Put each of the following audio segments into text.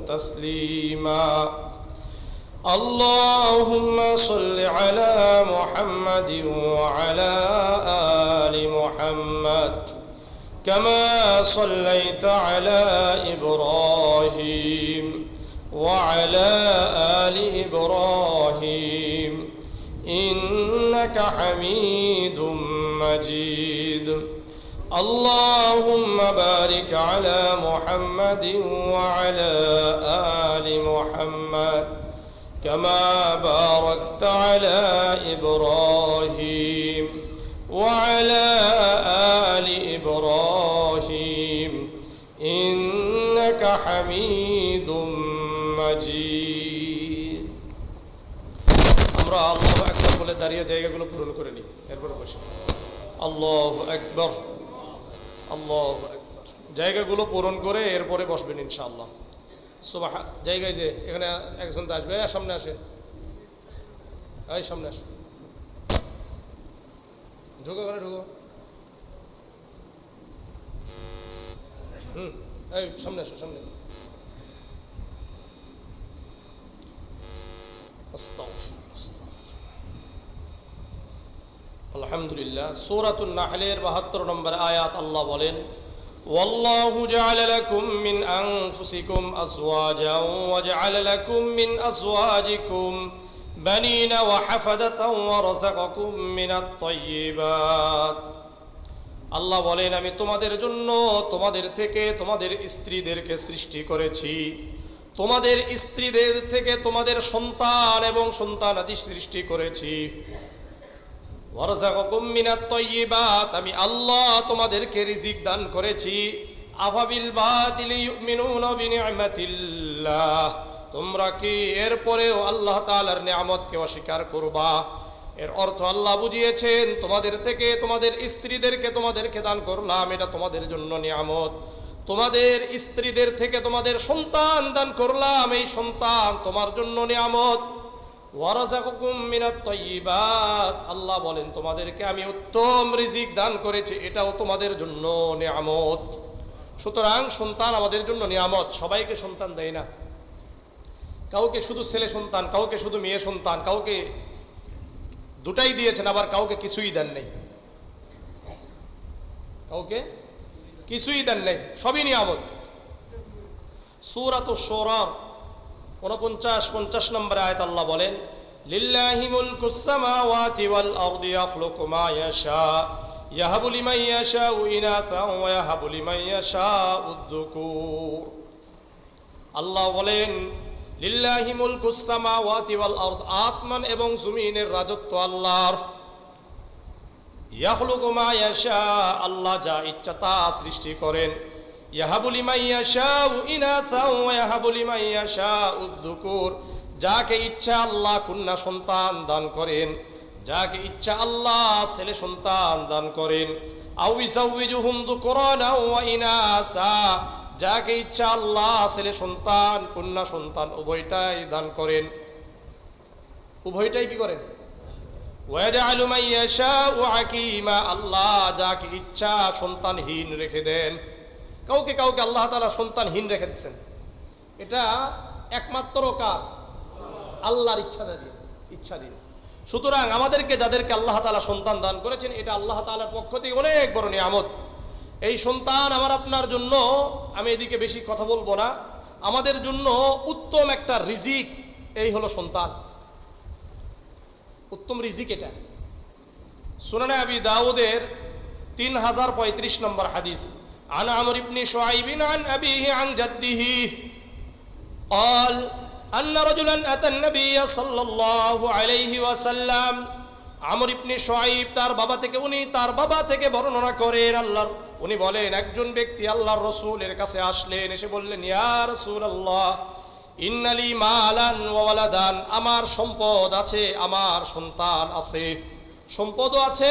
تسليما اللهم صل على محمد وعلى آل محمد كما صليت على إبراهيم وعلى آل إبراهيم إنك حميد مجيد اللهم بارك على محمد وعلى آل محمد كما باركت على إبراهيم وعلى آل إبراهيم إنك حميد مجيد আমরা আল্লাহু আকবার বলে দাঁড়িয়ে জায়গাগুলো পূরণ করে নিই এরপর বসে আল্লাহু আকবার আল্লাহু আকবার জায়গাগুলো পূরণ করে এরপরে বসবেন ইনশাআল্লাহ সুবহান জায়গায় যে এখানে একজন আসবে সামনে আসে এই সামনে আসে ঢোকো ঘরে ঢোকো এই সামনে আসো সামনে আলহামদুলিল্লাহ সূরাতুন নাহলের 72 নম্বর আয়াত আল্লাহ বলেন ওয়াল্লাহু জাআলা লাকুম মিন আনফুসিকুম আজওয়াজান ওয়া জাআলা লাকুম মিন আজওয়াজিকুম বানিনা ওয়া হাফাদাতান ওয়া রাযাকাকুম মিনাত তাইয়্যিবাত আল্লাহ বলেন আমি তোমাদের জন্য তোমাদের থেকে তোমাদের স্ত্রীদেরকে সৃষ্টি করেছি তোমাদের স্ত্রীদের থেকে তোমাদের সন্তান এবং সন্তানাদি সৃষ্টি করেছি ওয়ারযাকাকুম মিনাত তাইয়্যিবাত আমি আল্লাহ তোমাদেরকে রিজিক দান করেছি আফাবিল বাতিলি ইউমিনুনা বিনি'মাতিল্লাহ তোমরা কি এরপরেও আল্লাহ তাআলার নিয়ামতকে অস্বীকার করবা এর অর্থ আল্লাহ বুঝিয়েছেন তোমাদের থেকে তোমাদের স্ত্রীদেরকে তোমাদেরকে দান করলাম এটা তোমাদের জন্য নিয়ামত তোমাদের স্ত্রীদের থেকে তোমাদের সন্তান দান করলাম এই সন্তান তোমার জন্য নিয়ামত ওয়ারাযাকাকুম মিনাত তাইয়্যিবাত আল্লাহ বলেন তোমাদেরকে আমি উত্তম রিজিক দান করেছি এটাও তোমাদের জন্য নিয়ামত সুতরাং সন্তান আমাদের জন্য নিয়ামত সবাইকে সন্তান দেয় না কাউকে শুধু ছেলে সন্তান কাউকে শুধু মেয়ে সন্তান কাউকে দুটাই দিয়েছেন আবার কাউকে কিছুই দেন নাই কাউকে কিছুই দেন নাই সবই নিয়ামত সূরাতুশ শুরা 49-50 নম্বর আয়াত আল্লাহ বলেন লিল্লাহি মুলকুস সামাওয়াতি ওয়াল আরদি ইয়াখলুকু মা ইয়াশা ইয়াহাবু লিমান ইয়াশাউ ইনাথান ওয়া ইয়াহাবু লিমান ইয়াশাউ আদ-দুকুর আল্লাহ বলেন লিল্লাহি মুলকুস সামাওয়াতি ওয়াল আরদ আসমান এবং জমিনের রাজত্ব আল্লাহর ইয়াখলুকু মা ইয়াশা আল্লাহ যা ইচ্ছা তা সৃষ্টি করেন ইয়াহাবু লিমান ইয়াশাউ ইনাথান ওয়া ইয়াহাবু লিমান ইয়াশাউ আদ-দুকুর যাকে ইচ্ছা আল্লাহ কন্যা সন্তান দান করেন যাকে ইচ্ছা আল্লাহ ছেলে সন্তান দান করেন আও ইযাওয়িজুহুম যুকরানা ওয়া ইনাসা যাকে ইচ্ছা আল্লাহ ছেলে সন্তান কন্যা সন্তান উভয়টাই দান করেন উভয়টাই কি করেন ওয়াজআলু মান ইয়াশাউ আকীমা আল্লাহ যাকে ইচ্ছা সন্তানহীন রেখে দেন কাউকে কাউকে আল্লাহ তাআলা সন্তানহীন রেখে দিয়েছেন এটা একমাত্র কার আল্লাহর ইচ্ছা দিন সুতরাং আমাদেরকে যাদেরকে আল্লাহ তাআলা সন্তান দান করেছেন এটা আল্লাহ তাআলার পক্ষ থেকে অনেক বড় নিয়ামত এই সন্তান আমার আপনার জন্য আমি এদিকে বেশি কথা বলবো না আমাদের জন্য উত্তম একটা রিজিক এই হলো সন্তান উত্তম রিজিক এটা সুনানে আবি দাউদের 3035 নম্বর হাদিস عن عمرو بن شعيب عن أبيه عن جده قال أن رجلا أتى النبي صلى الله عليه وسلم عمرو بن شعيب তার বাবা থেকে বর্ণনা করেন আল্লাহর উনি বলেন একজন ব্যক্তি আল্লাহর রাসূলের কাছে আসলেন এসে বললেন ইয়া রাসূলুল্লাহ ইন্নালি মালান ওয়া ওয়ালাদান আমার সম্পদ আছে আমার সন্তান আছে সম্পদও আছে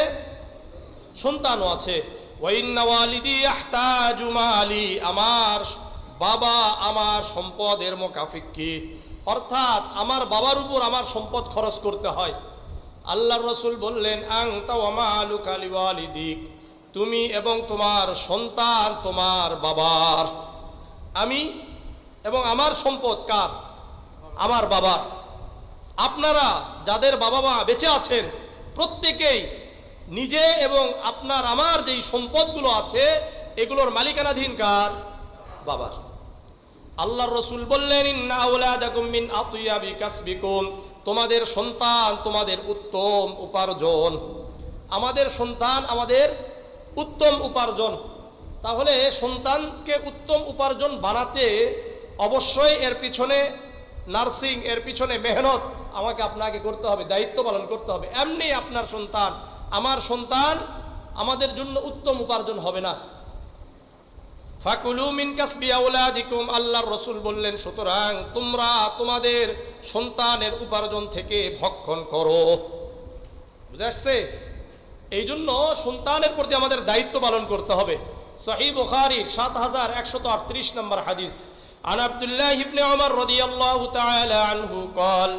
সন্তানও আছে ওয়া ইন্না ওয়ালিদি ইয়াহতাজু মালি আমার বাবা আমার সম্পদের মুকাফিকি অর্থাৎ আমার বাবার উপর আমার সম্পদ খরচ করতে হয় আল্লাহর রাসূল বললেন আনতা ওয়া মালুকা লিওয়ালিদিক তুমি এবং তোমার সন্তান তোমার বাবার আমি এবং আমার সম্পদ কার? আমার বাবার। আপনারা যাদের বাবা মা বেঁচে আছেন প্রত্যেকেই নিজে এবং আপনার আমার যেই সম্পদগুলো আছে এগুলোর মালিকানাধীন কার? বাবার। আল্লাহর রাসূল বললেন, ইন্না আওলাদাকুম মিন আতইয়াবি কাসবিকুম, তোমাদের সন্তান তোমাদের উত্তম উপার্জন। আমাদের সন্তান আমাদের উত্তম উপার্জন। তাহলে সন্তানকে উত্তম উপার্জন বানাতে অবশ্যই এর পিছনে নার্সিং, এর পিছনে মেহনত আমাকে আপনাকে করতে হবে, দায়িত্ব পালন করতে হবে। এমনি আপনার সন্তান আমার সন্তান আমাদের জন্য উত্তম উপার্জন হবে না। ফাকুলু মিন কাসবি আওলাদিকুম, আল্লাহর রাসূল বললেন সুতরাং তোমরা তোমাদের সন্তানের উপার্জন থেকে ভক্ষণ করো। বুঝা আসছে? এই জন্য সন্তানের প্রতি আমাদের দায়িত্ব পালন করতে হবে। সহিহ বুখারী 7138 নম্বর হাদিস, عن عبد الله بن عمر رضي الله تعالى عنه قال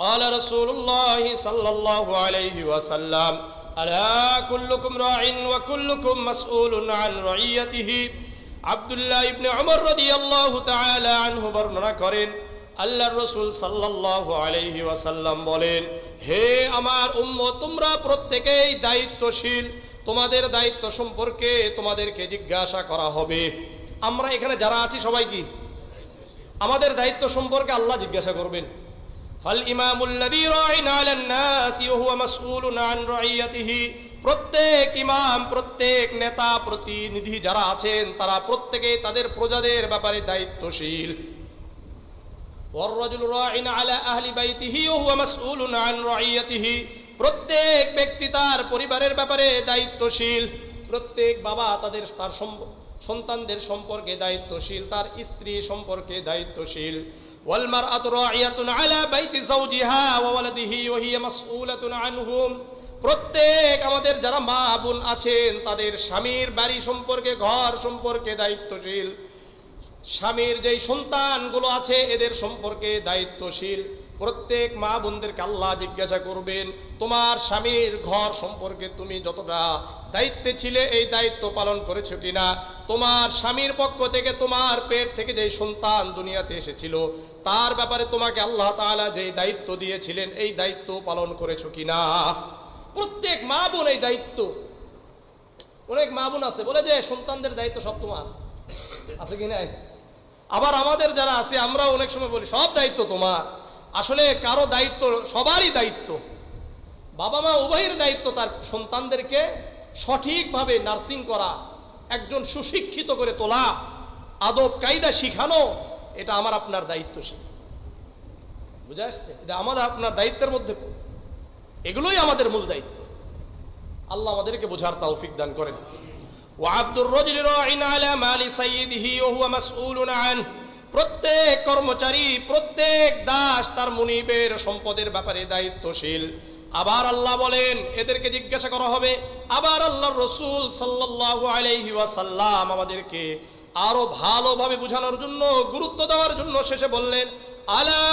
قال رسول الله صلى الله عليه وسلم ألا كلكم راع وكلكم مسؤول عن رعيته। আব্দুল্লাহ ইবনে উমর রাদিয়াল্লাহু তাআলা আনহু বর্ণনা করেন, আল্লাহর রাসূল সাল্লাল্লাহু আলাইহি ওয়াসাল্লাম বলেন, হে আমার উম্মত, তোমরা প্রত্যেকেই দায়িত্বশীল। তোমাদের দায়িত্ব সম্পর্কে তোমাদেরকে জিজ্ঞাসা করা হবে। আমরা এখানে যারা আছি সবাই কি? আমাদের দায়িত্ব সম্পর্কে আল্লাহ জিজ্ঞাসা করবেন। ফাল ইমামুল্লাযী রা'ইন 'আলান নাসি ওয়া হুয়া মাসউলুন আন রা'ইয়াতিহি, প্রত্যেক ইমাম, প্রত্যেক নেতা, প্রতিনিধি যারা আছেন তারা প্রত্যেকেই তাদের প্রজাদের ব্যাপারে দায়িত্বশীল। ওয়ার রাজুলু রা'ইন 'আলা আহলি বাইতিহি ওয়া হুয়া মাসউলুন আন রা'ইয়াতিহি, প্রত্যেক ব্যক্তি তার পরিবারের ব্যাপারে দায়িত্বশীল। প্রত্যেক বাবা তার সন্তানদের সম্পর্কে দায়িত্বশীল, তার স্ত্রী সম্পর্কে দায়িত্বশীল। ওয়াল মারআতু রা'ইয়াতুন 'আলা বাইতি যাওজিহা ওয়া ওয়ালাদিহি ওয়া হিয়া মাসউলাতুন আনহুম, প্রত্যেক আমাদের যারা মা বোন আছেন তাদের স্বামীর বাড়ি সম্পর্কে, ঘর সম্পর্কে দায়িত্বশীল। স্বামীর যেই সন্তানগুলো আছে এদের সম্পর্কে দায়িত্বশীল। প্রত্যেক মা বোনদেরকে আল্লাহ জিজ্ঞাসা করবেন, তোমার স্বামীর ঘর সম্পর্কে তুমি যতটা দায়িত্বে ছিলে এই দায়িত্ব পালন করেছো কিনা? তোমার স্বামীর পক্ষ থেকে তোমার পেট থেকে যেই সন্তান দুনিয়াতে এসেছিল তার ব্যাপারে তোমাকে আল্লাহ তাআলা যেই দায়িত্ব দিয়েছিলেন এই দায়িত্ব পালন করেছো কিনা? প্রত্যেক মা বোন এই দায়িত্ব। অনেক মা বোন আছে বলে যে সন্তানদের দায়িত্ব সব তোমার, আছে কি নাই? আবার আমাদের যারা আছে আমরা অনেক সময় বলি সব দায়িত্ব তোমার। আসলে কারো দায়িত্ব, সবারই দায়িত্ব, বাবা মা উভয়ের দায়িত্ব তার সন্তানদেরকে সঠিকভাবে নার্সিং করা, একজন সুশিক্ষিত করে তোলা, আদব কায়দা শিখানো, এটা আমার আপনার দায়িত্বশীল। বুঝা আসছে? এটা আমাদের আপনার দায়িত্বের মধ্যে, এগুলোই আমাদের মূল দায়িত্ব। আল্লাহ আমাদেরকে বোঝার তৌফিক দান করেন। ওয়া আব্দুর রাজুলি রা'ইন 'আলা মালি সাইয়্যিদিহি ওয়া হুয়া মাসউলুন আন, প্রত্যেক কর্মচারী, প্রত্যেক দাস তার মুনিবের সম্পদের ব্যাপারে দায়িত্বশীল। আবার আল্লাহ বলেন এদেরকে জিজ্ঞাসা করা হবে। আবার আল্লাহর রাসূল সাল্লাল্লাহু আলাইহি ওয়াসাল্লাম আমাদেরকে আরো ভালোভাবে বোঝানোর জন্য, গুরুত্ব দেওয়ার জন্য শেষে বললেন, আলা,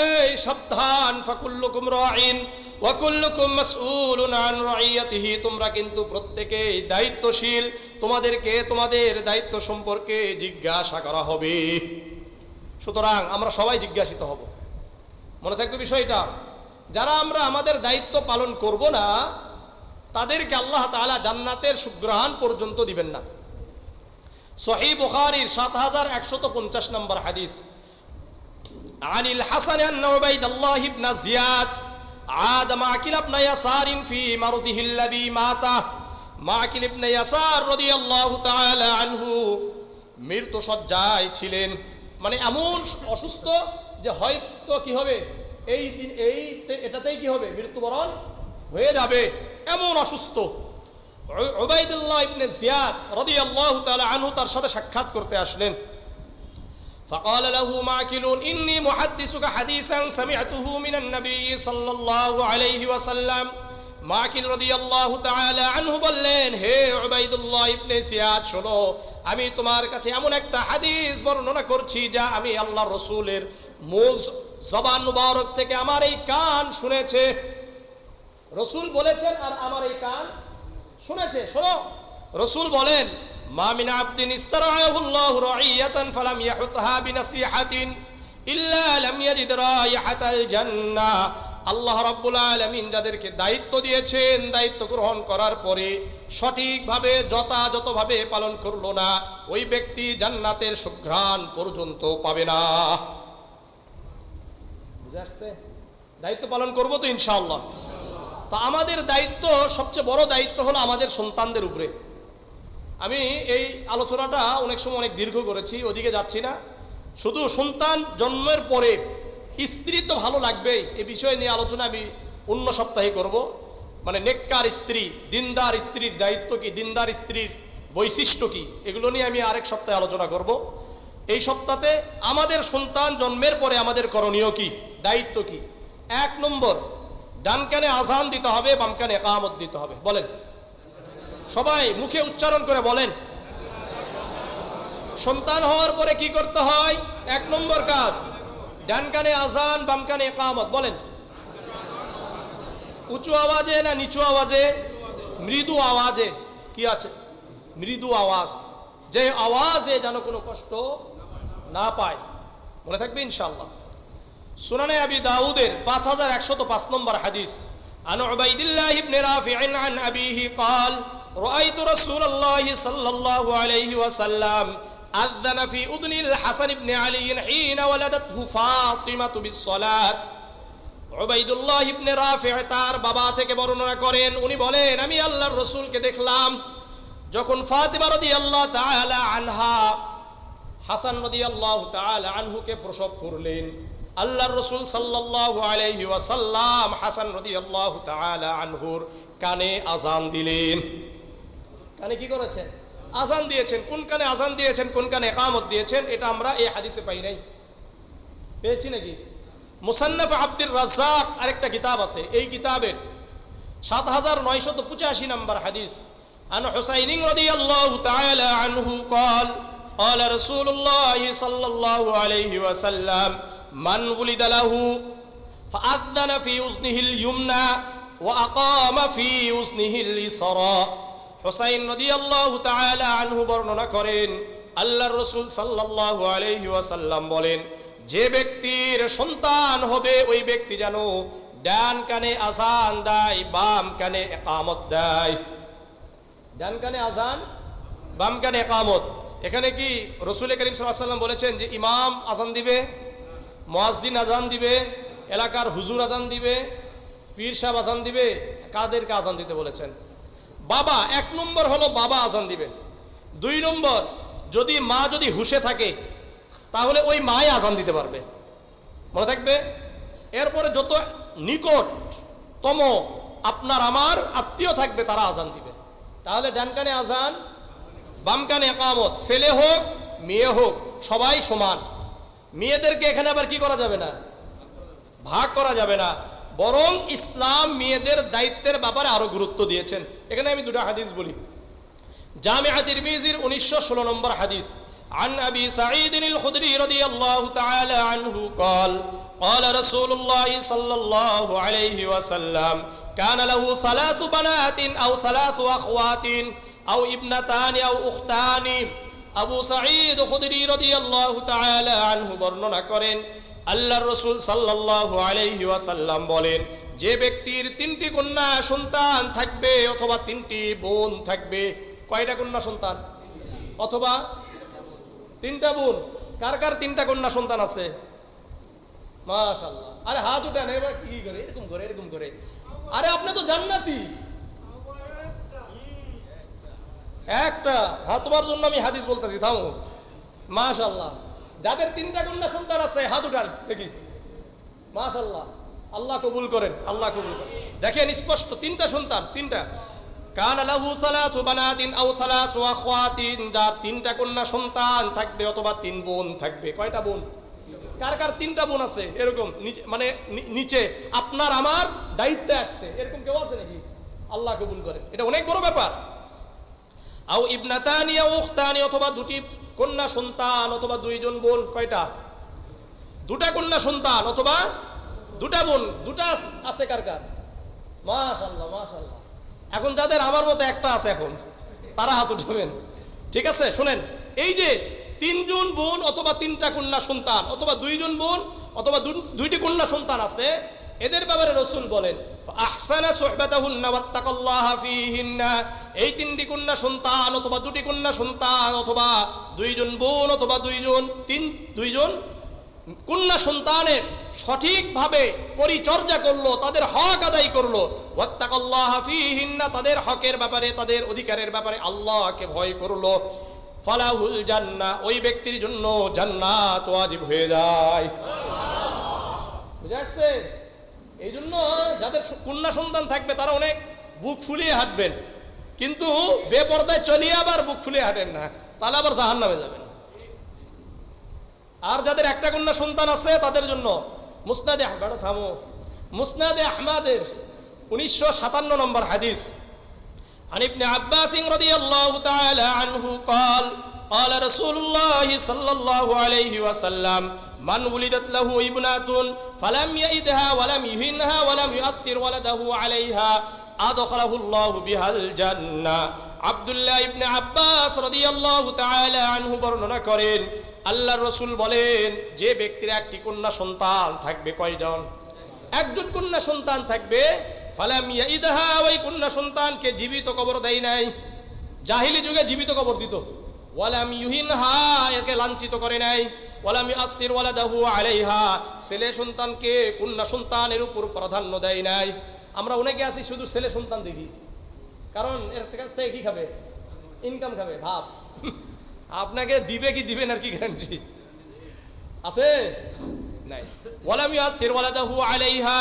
এই সাবধান, ফাকুল্লুকুম রা'ইন ওয়া কুল্লুকুম মাসউলুন আন রা'ইয়াতিহি, তোমরা কিন্তু প্রত্যেকেই দায়িত্বশীল, তোমাদেরকে তোমাদের দায়িত্ব সম্পর্কে জিজ্ঞাসা করা হবে। সুতরাং আমরা সবাই জিজ্ঞাসিত হব। মনে থাকবে বিষয়টা। যারা আমরা আমাদের দায়িত্ব পালন করব না তাদেরকে আল্লাহ তাআলা জান্নাতের সুগ্রাহণ পর্যন্ত দিবেন না। সহিহ বুখারীর 7150 নম্বর হাদিস, আনিল হাসান আন উবাইদুল্লাহ ইবনে জিয়াদ আদ মাকিল ইবনে ইয়াসার ফি মারজিহি আল্লাযী মাতা। মাকিল ইবনে ইয়াসার রাদিয়াল্লাহু তাআলা আনহু মৃত্যু সজ্জায় ছিলেন, মানে এমন অসুস্থ যে হয়তো কি হবে এই দিন এটাতেই কি হবে, মৃত্যুবরণ হয়ে যাবে, এমন অসুস্থ। উবাইদুল্লাহ ইবনে জিয়াদ রাদিয়াল্লাহু তাআলা আনহু তার সাথে সাক্ষাৎ করতে আসলেন। فقال له معقل إني محدثك حديثا سمعته من النبي صلى الله عليه وسلم। মাকিল রাদিয়াল্লাহু তাআলা আনহু বললেন, হে উবাইদুল্লাহ ইবনে জিয়াদ, শোনো, আমি তোমার কাছে এমন একটা হাদিস বর্ণনা করছি যা আমি আল্লাহর রাসূলের মুখ জবান মুবারক থেকে আমার এই কান শুনেছে। রাসূল বলেছেন আর আমার এই কান শুনেছে। শোনো, রাসূল বলেন, মা মিন আবদিন ইস্তারাআহুল্লাহু রাইয়াতান ফালাম ইয়াহুতহা বিনাসিহাতিন ইল্লা লাম ইয়াজিদ রাইহাতাল জান্নাহ। আল্লাহ রাব্বুল আলামিন যাদেরকে দায়িত্ব দিয়েছেন, দায়িত্ব গ্রহণ করার পরে সঠিকভাবে যথাযথভাবে পালন করলো না, ওই ব্যক্তি জান্নাতের সুঘ্রাণ পর্যন্ত পাবে না। বুঝে আসছে? দায়িত্ব পালন করবো তো ইনশাআল্লাহ। তা আমাদের দায়িত্ব, সবচেয়ে বড় দায়িত্ব হলো আমাদের সন্তানদের উপরে। আমি এই আলোচনাটা অনেক সময় অনেক দীর্ঘ করেছি, ওদিকে যাচ্ছি না। শুধু সন্তান জন্মের পরে স্ত্রী তো ভালো লাগবেই, এই বিষয় নিয়ে আলোচনা আমি অন্য সপ্তাহে করব। মানে নেককার স্ত্রী, দিনদার স্ত্রীর দায়িত্ব কি, দিনদার স্ত্রীর বৈশিষ্ট্য কি, এগুলো নিয়ে আমি আরেক সপ্তাহে আলোচনা করব। এই সপ্তাহে আমাদের সন্তান জন্মের পরে আমাদের করণীয় কি, দায়িত্ব কি। 1 নম্বর, ডান কানে আজান দিতে হবে, বাম কানে ইকামত দিতে হবে। বলেন সবাই, মুখে উচ্চারণ করে বলেন। সন্তান হওয়ার পরে কি করতে হয়? 1 নম্বর কাজ, ডান কানে আজান, বাম কানে ইকামত। বলেন উঁচু আওয়াজে না নিচু আওয়াজে? মৃদু আওয়াজে। কি আছে? মৃদু আওয়াজ, যে আওয়াজে যেন কোনো কষ্ট না পায়। মনে থাকবে ইনশাআল্লাহ। সুনানে আবি দাউদের 5105 নম্বর হাদিস, আন উবাইদিল্লাহ ইবনে রাফি'আন আন আবিহি قال রাআইতু রাসূলুল্লাহ সাল্লাল্লাহু আলাইহি ওয়াসাল্লাম আযানা ফি উদনিল হাসান ইবনে আলী হিনা ওয়ালাদাতহু ফাতিমাতু বিস-সালাত। উবাইদুল্লাহ ইবনে রাফি' তার বাবা থেকে বর্ণনা করেন, উনি বলেন আমি আল্লাহর রাসূলকে দেখলাম যখন ফাতিমা রাদিয়াল্লাহু তাআলা আনহা হাসান রাদিয়াল্লাহু তাআলা আনহুকে প্রসব করলেন। আল্লাহর রাসূল সাল্লাল্লাহু আলাইহি ওয়াসাল্লাম হাসান রাদিয়াল্লাহু তাআলা আনহুর কানে আযান দিলেন। কানে কি করেছেন? আযান দিয়েছেন। কোন কানে আযান দিয়েছেন, কোন কানে ইকামত দিয়েছেন, এটা আমরা এই হাদিসে পাই নাই। পেয়েছি নাকি? মুসান্নাফ আব্দুর রাজ্জাক আরেকটা কিতাব আছে, এই কিতাবের 7985 নম্বর হাদিস, আন হুসাইন রাদিয়াল্লাহু তাআলা আনহু قال قال رسول الله صلى الله عليه وسلم من ولد له فأذن في أذنه اليمنى وأقام في أذنه اليسرى। হুসাইন রাদিয়াল্লাহু তাআলা আনহু বর্ণনা করেন, আল্লাহর রাসূল সাল্লাল্লাহু আলাইহি ওয়াসাল্লাম বলেন, যে ব্যক্তির সন্তান হবে ওই ব্যক্তি যেন ডান কানে আযান দেয়, বাম কানে ইকামত দেয়। ডান কানে আযান, বাম কানে ইকামত। এখানে কি রাসূল করিম সাল্লাল্লাহু আলাইহি ওয়াসাল্লাম বলেছেন যে ইমাম আযান দিবে, মুয়াজ্জিন আযান দিবে, এলাকার হুজুর আযান দিবে, পীর সাহেব আযান দিবে? কাদেরকে আযান দিতে বলেছেন? বাবা। 1 নম্বর হলো বাবা আযান দিবে। 2 নম্বর, যদি মা যদি হুশে থাকে তাহলে ওই মাই আযান দিতে পারবে। মনে থাকবে? এরপরে যত নিকটতম আপনার আমার আত্মীয় থাকবে তারা আযান দিবে। তাহলে ডান কানে আযান, বাম কানে ইকামত। ছেলে হোক মেয়ে হোক সবাই সমান। মেয়েদেরকে এখানে আবার কি করা যাবে না, ভাগ করা যাবে না, বরং ইসলাম মেয়েদের দায়িত্বের ব্যাপারে আরো গুরুত্ব দিয়েছেন। এখানে আমি 2টা হাদিস বলি। জামিআ তিরমিজির 1916 নম্বর হাদিস, عن أبي سعيد الخدري رضي الله تعالى عنه قال قال رسول الله صلى الله عليه وسلم كان له 3 بنات أو 3 أخوات أو ابنتان أو أختان। আবু সাঈদ খুদরি রাদিয়াল্লাহু তাআলা আনহু বর্ণনা করেন, আল্লাহর রাসূল সাল্লাল্লাহু আলাইহি ওয়াসাল্লাম বলেন, যে ব্যক্তির 3টি কন্যা সন্তান থাকবে অথবা 3টি বোন থাকবে। কয়টা কন্যা সন্তান? অথবা 3টা বোন। কার কার 3টা কন্যা সন্তান আছে? মাশাআল্লাহ। আরে হাত উঠান, এবার কি করে এরকম করে এরকম করে? আরে আপনি তো জান্নাতি। একটা হ্যাঁ, তোমার জন্য আমি হাদিস বলতেছি, থামো। মাশাআল্লাহ। যাদের 3টা কন্যা সন্তান আছে হাত উঠান দেখি। মাশাআল্লাহ, আল্লাহ কবুল করেন, আল্লাহ কবুল করেন। দেখেন স্পষ্ট 3টা সন্তান, 3টা। কানা লাহু 3 বানাতিন আও 3 আখওয়াতিন, যার 3টা কন্যা সন্তান থাকবে অথবা 3 বোন থাকবে। কয়টা বোন? কার কার 3টা বোন আছে? এরকম মানে নিচে আপনার আমার দায়িত্বে আসছে, এরকম কেউ আছে নাকি? আল্লাহ কবুল করেন, এটা অনেক বড় ব্যাপার। আও ইবনাতানি আও উখতানি, অথবা 2টি কন্যা সন্তান অথবা 2 জন বোন। কয়টা? 2টা কন্যা সন্তান অথবা 2টা বোন। 2টা আছে কার কার? মাশাআল্লাহ, মাশাআল্লাহ। এখন যাদের আমার মতো একটা আছে এখন তারা হাত উঠাবেন। ঠিক আছে, শুনেন, এই যে 3 জন বোন অথবা 3টা কন্যা সন্তান অথবা 2 জন বোন অথবা 2টি কন্যা সন্তান আছে, এদের ব্যাপারে রাসূল বলেন আহসানা সুহবাতাহুন্না ওয়াত্তাকাল্লাহা ফীহিন্না, এই 3টি কন্যা সন্তান অথবা 2টি কন্যা সন্তান অথবা 2 জন বোন অথবা 2 জন কন্যা সন্তানের সঠিকভাবে পরিচর্যা করলো, তাদের হক আদায় করলো, ওয়াত্তাকাল্লাহা ফীহিন্না, তাদের হকের ব্যাপারে তাদের অধিকারের ব্যাপারে আল্লাহকে ভয় করলো, ফালাহুল জান্নাহ, ওই ব্যক্তির জন্য জান্নাত ওয়াজিব হয়ে যায়। বুঝা আসছে? এই জন্য যাদের কন্যা সন্তান থাকবে তারা অনেক বুক ফুলিয়ে হাঁটবেন, কিন্তু বেপরদায় চলিয়ে আবার বুক ফুলিয়ে হাঁটেন না, তাহলে আবার জাহান্নামে যাবেন। আর যাদের একটা কন্যা সন্তান আছে তাদের জন্য মুসনাদে মুসনাদে আহমদের 1957 নম্বর হাদিস, عن ابن عباس رضي الله تعالى عنه قال قال رسول الله صلى الله عليه وسلم من ولدت له ابنة فلم يئدها ولم يهنها ولم يؤثر ولده عليها أدخله الله بها الجنة। আব্দুল্লাহ ইবনে আব্বাস রাদিয়াল্লাহু তাআলা আনহু বর্ণনা করেন, আল্লাহর রাসূল বলেন, যে ব্যক্তির একটি কন্যা সন্তান থাকবে, কয়জন? একজন কন্যা সন্তান থাকবে, ফালাম ইয়াইদহা, ওই কন্যা সন্তানকে জীবিত কবর দেয় নাই, জাহিলি যুগে জীবিত কবর দিত, ওয়ালাম ইউহিনহা, একে লাঞ্ছিত করে নাই, ওয়ালাম ইউআসসির ওয়ালাদাহু আলাইহা, ছেলে সন্তানকে কন্যা সন্তানের উপর প্রাধান্য দেয় নাই। আমরা অনেকে আছি শুধু ছেলে সন্তান দেখি, কারণ এর কাছ থেকে কি খাবে? ইনকাম খাবে। ভাব আপনাকে দিবে কি দিবেন আর কি গ্যারান্টি আছে? নাই। ওয়ালাম ইউআসসির ওয়ালাদাহু আলাইহা,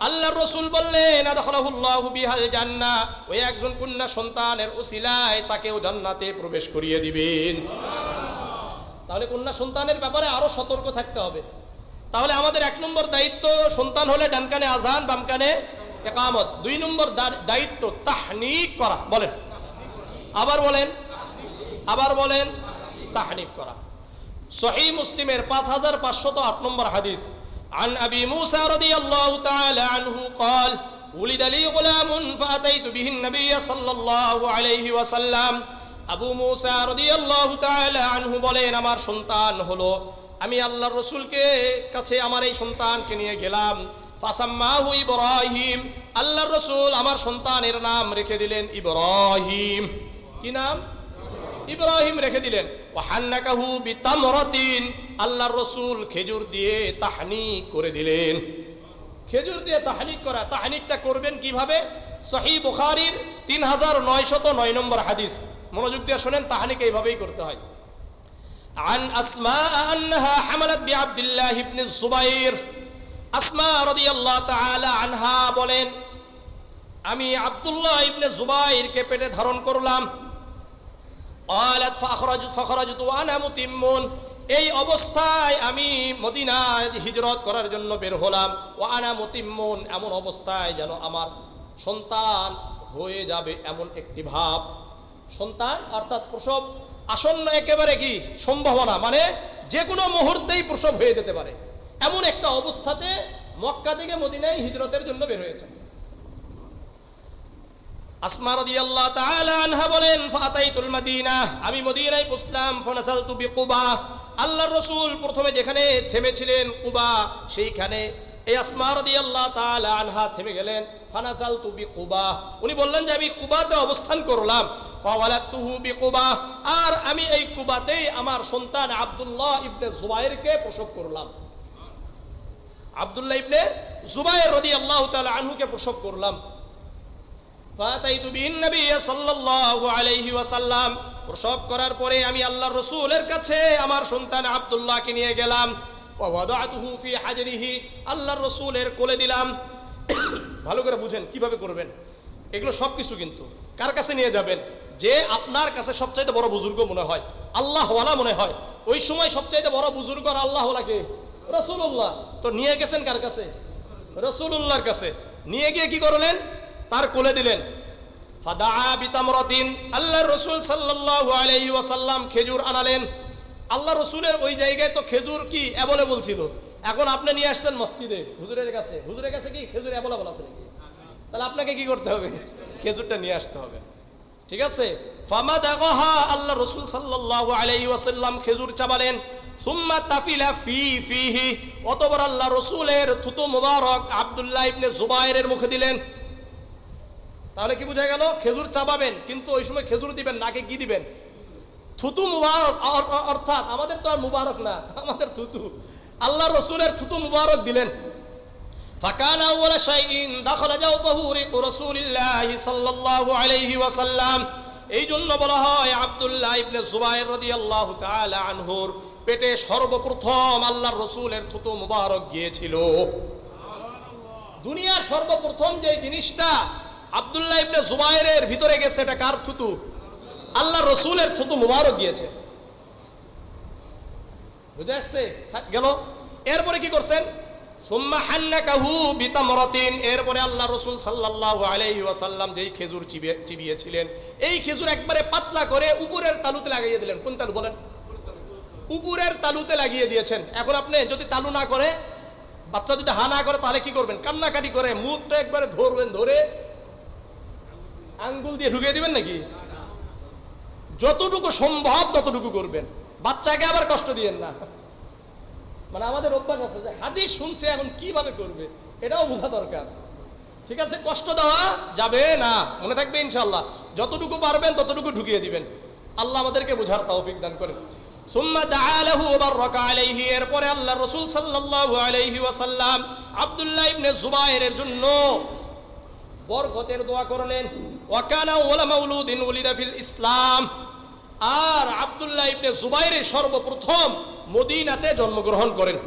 আল্লাহর রাসূল বললেন আদখালাহুল্লাহু বিহাল জান্নাহ, ওই একজন কন্যা সন্তানের ওসিলায় তাকেও জান্নাতে প্রবেশ করিয়ে দিবেন। তাহলে কন্যা সন্তানের ব্যাপারে আরো সতর্ক থাকতে হবে। তাহলে আমাদের 1 নম্বর দায়িত্ব, সন্তান হলে ডান কানে আযান বাম কানে ইকামত। 2 নম্বর দায়িত্ব তাহনিক করা। বলেন, আবার বলেন তাহনিক করা। সহিহ মুসলিমের 5508 নম্বর হাদিস, عن أبي موسى رضي الله تعالى عنه قال ولد لي غلام فأتيت به النبي صلى الله عليه وسلم। আবু মুসা রাদিয়াল্লাহু তাআলা আনহু বলেন, আমার সন্তান হলো, আমি আল্লাহর রাসূলকে কাছে আমার এই সন্তানকে নিয়ে গেলাম, ফাসাম্মাহু ইব্রাহিম, আল্লাহর রাসূল আমার সন্তানের নাম রেখে দিলেন ইব্রাহিম। কি নাম? ইব্রাহিম রেখে দিলেন। ওয়াহান্নাকাহু বিতামরাতিন, আল্লাহর রাসূল খেজুর দিয়ে তাহনিক করে দিলেন। খেজুর দিয়ে তাহনিক করা, তাহনিকটা করবেন কিভাবে? সহিহ বুখারীর 3909 নম্বর হাদিস, মনোযোগ দিয়ে শুনেন, তাহনিক এইভাবেই করতে হয়। আন আসমা আন্নাহা হামালাত বিআব্দুল্লাহ ইবনে যুবাইর, আসমা রাদিয়াল্লাহু তাআলা আনহা বলেন, আমি আব্দুল্লাহ ইবনে যুবাইরকে পেটে ধারণ করলাম। قالت فخرجت وانا متم, এই অবস্থায় আমি মদিনায় হিজরত করার জন্য বের হলাম। ওয়ানা মুতিম্মুন, এমন অবস্থায় যেন আমার সন্তান হয়ে যাবে এমন একটি ভাব। সন্তান অর্থাৎ প্রসব আসন্ন, একেবারে কি সম্ভাবনা, মানে যে কোনো মুহূর্তেই প্রসব হয়ে যেতে পারে, এমন একটা অবস্থাতে মক্কা থেকে মদিনায় হিজরতের জন্য বের হয়েছে। আসমা রাদিয়াল্লাহু তাআলা আনহা বলেন, ফাতাইতুল মাদিনা, আমি মদিনায় পৌঁছলাম। ফানাসালতু বিকুবা, আল্লাহর রাসূল প্রথমে যেখানে থেমেছিলেন কুবা, সেইখানে এই আসমা রাদিয়াল্লাহু তাআলা আনহা থেমে গেলেন। ফানাসালতু বিকুবা, উনি বললেন যে আমি কুবাতে অবস্থান করলাম। ফাওয়ালাতুহু বিকুবা, আর আমি এই কুবাতেই আমার সন্তান আব্দুল্লাহ ইবনে যুবাইরকে প্রসব করলাম। আব্দুল্লাহ ইবনে যুবাইর রাদিয়াল্লাহু তাআলা আনহুকে প্রসব করলাম। ফাতাইতু বিন নবী সাল্লাল্লাহু আলাইহি ওয়াসাল্লাম, প্রসব করার পরে আমি আল্লাহর রাসূলের কাছে আমার সন্তান আব্দুল্লাহকে নিয়ে গেলাম। ওয়াদাতুহু ফি হাজরিহি, আল্লাহর রাসূলের কোলে দিলাম। ভালো করে বুঝেন কিভাবে করবেন এগুলো সব কিছু, কিন্তু কার কাছে নিয়ে যাবেন? যে আপনার কাছে সবচাইতে বড় বুজুর্গ মনে হয়, আল্লাহওয়ালা মনে হয়, ওই সময় সবচাইতে বড় বুজুর্গ আর আল্লাহওয়ালাকে রাসূলুল্লাহ। তো নিয়ে গেছেন কার কাছে? রাসূলুল্লাহর কাছে। নিয়ে গিয়ে কি করলেন? তার কোলে দিলেন। ফাদাআ বিতামরাতিন, আল্লাহর রাসূল সাল্লাল্লাহু আলাইহি ওয়াসাল্লাম খেজুর আনালেন। আল্লাহর রাসূলের ওই জায়গায় তো খেজুর কি অ্যাভেলেবল ছিল, এখন আপনি নিয়ে আসছেন মসজিদে হুজুরের কাছে, হুজুরের কাছে কি খেজুর অ্যাভেলেবল আছে নাকি? তাহলে আপনাকে কি করতে হবে? খেজুরটা নিয়ে আসতে হবে। ঠিক আছে। ফামাদাগাহা, আল্লাহ রাসূল সাল্লাল্লাহু আলাইহি ওয়াসাল্লাম খেজুর চাবালেন। সুম্মা তাফিলা ফিহি, অতঃপর আল্লাহ রাসূলের থুতু মুবারক আব্দুল্লাহ ইবনে জুবায়েরের মুখে দিলেন। তাহলে কি বোঝা গেল? খেজুর চাবাবেন, কিন্তু ওই সময় খেজুর দিবেন, নাকে কি দিবেন? থুতু মুবারক, অর্থাৎ আমাদের তো আর মুবারক না, আমাদের থুতু। আল্লাহ রাসূলের থুতু মুবারক দিলেন। ফাকানা আউয়ালা শাইইন দাখালা জাওফাহু রিকু রাসূলিল্লাহি সাল্লাল্লাহু আলাইহি ওয়াসাল্লাম। এই জন্য বলা হয় আব্দুল্লাহ ইবনে জুবায়ের রাদিয়াল্লাহু তাআলা আনহুর পেটে সর্বপ্রথম আল্লাহর রাসূলের থুতু মুবারক গিয়েছিল। দুনিয়ার সর্বপ্রথম যে জিনিসটা আব্দুল্লাহ ইবনে জুবায়েরের ভিতরে গেছে, এটা কার থুতু? আল্লাহর রাসূলের থুতু মুবারক গিয়েছে। বুঝে আসছে? গেল। এরপরে কি করছেন? সুম্মা হান্নাকাহু বিতামরাতিন, এরপরে আল্লাহ রাসূল সাল্লাল্লাহু আলাইহি ওয়াসাল্লাম যেই খেজুর চিবিয়েছিলেন, এই খেজুর একবারে পাতলা করে উপরের তালুতে লাগিয়ে দিলেন। কোন তালু বলেন? উপরের তালুতে লাগিয়ে দিয়েছেন। এখন আপনি যদি তালু না করে, বাচ্চা যদি হা না করে, তাহলে কি করবেন? কান্নাকাটি করে মুখটা একবারে ধরবেন, ধরে আঙ্গুল দিয়ে ঢুকিয়ে দিবেন নাকি? যতটুকু সম্ভব ততটুকু করবেন, বাচ্চাকে আবার কষ্ট দিয়েন না। মানে আমাদের অভ্যাস আছে যে হাদিস শুনছে, এখন কিভাবে করবে এটাও বোঝা দরকার। ঠিক আছে, কষ্ট দেওয়া যাবে না, মনে থাকবে ইনশাআল্লাহ। যতটুকু পারবেন ততটুকু ঢুকিয়ে দিবেন। আল্লাহ আমাদেরকে বোঝার তৌফিক দান করেন। সুম্মা দাআ লাহু ওয়া বারাকা আলাইহি, এরপরে আল্লাহ রাসূল সাল্লাল্লাহু আলাইহি ওয়াসাল্লাম আব্দুল্লাহ ইবনে জুবায়েরের জন্য বরকতের দোয়া করলেন। ওয়া কানা ওয়ালা মাউলুদিন উলিদা ফিল ইসলাম, আর আব্দুল্লাহ ইবনে জুবায়ের সর্বপ্রথম মদিনাতে জন্মগ্রহণ করেন।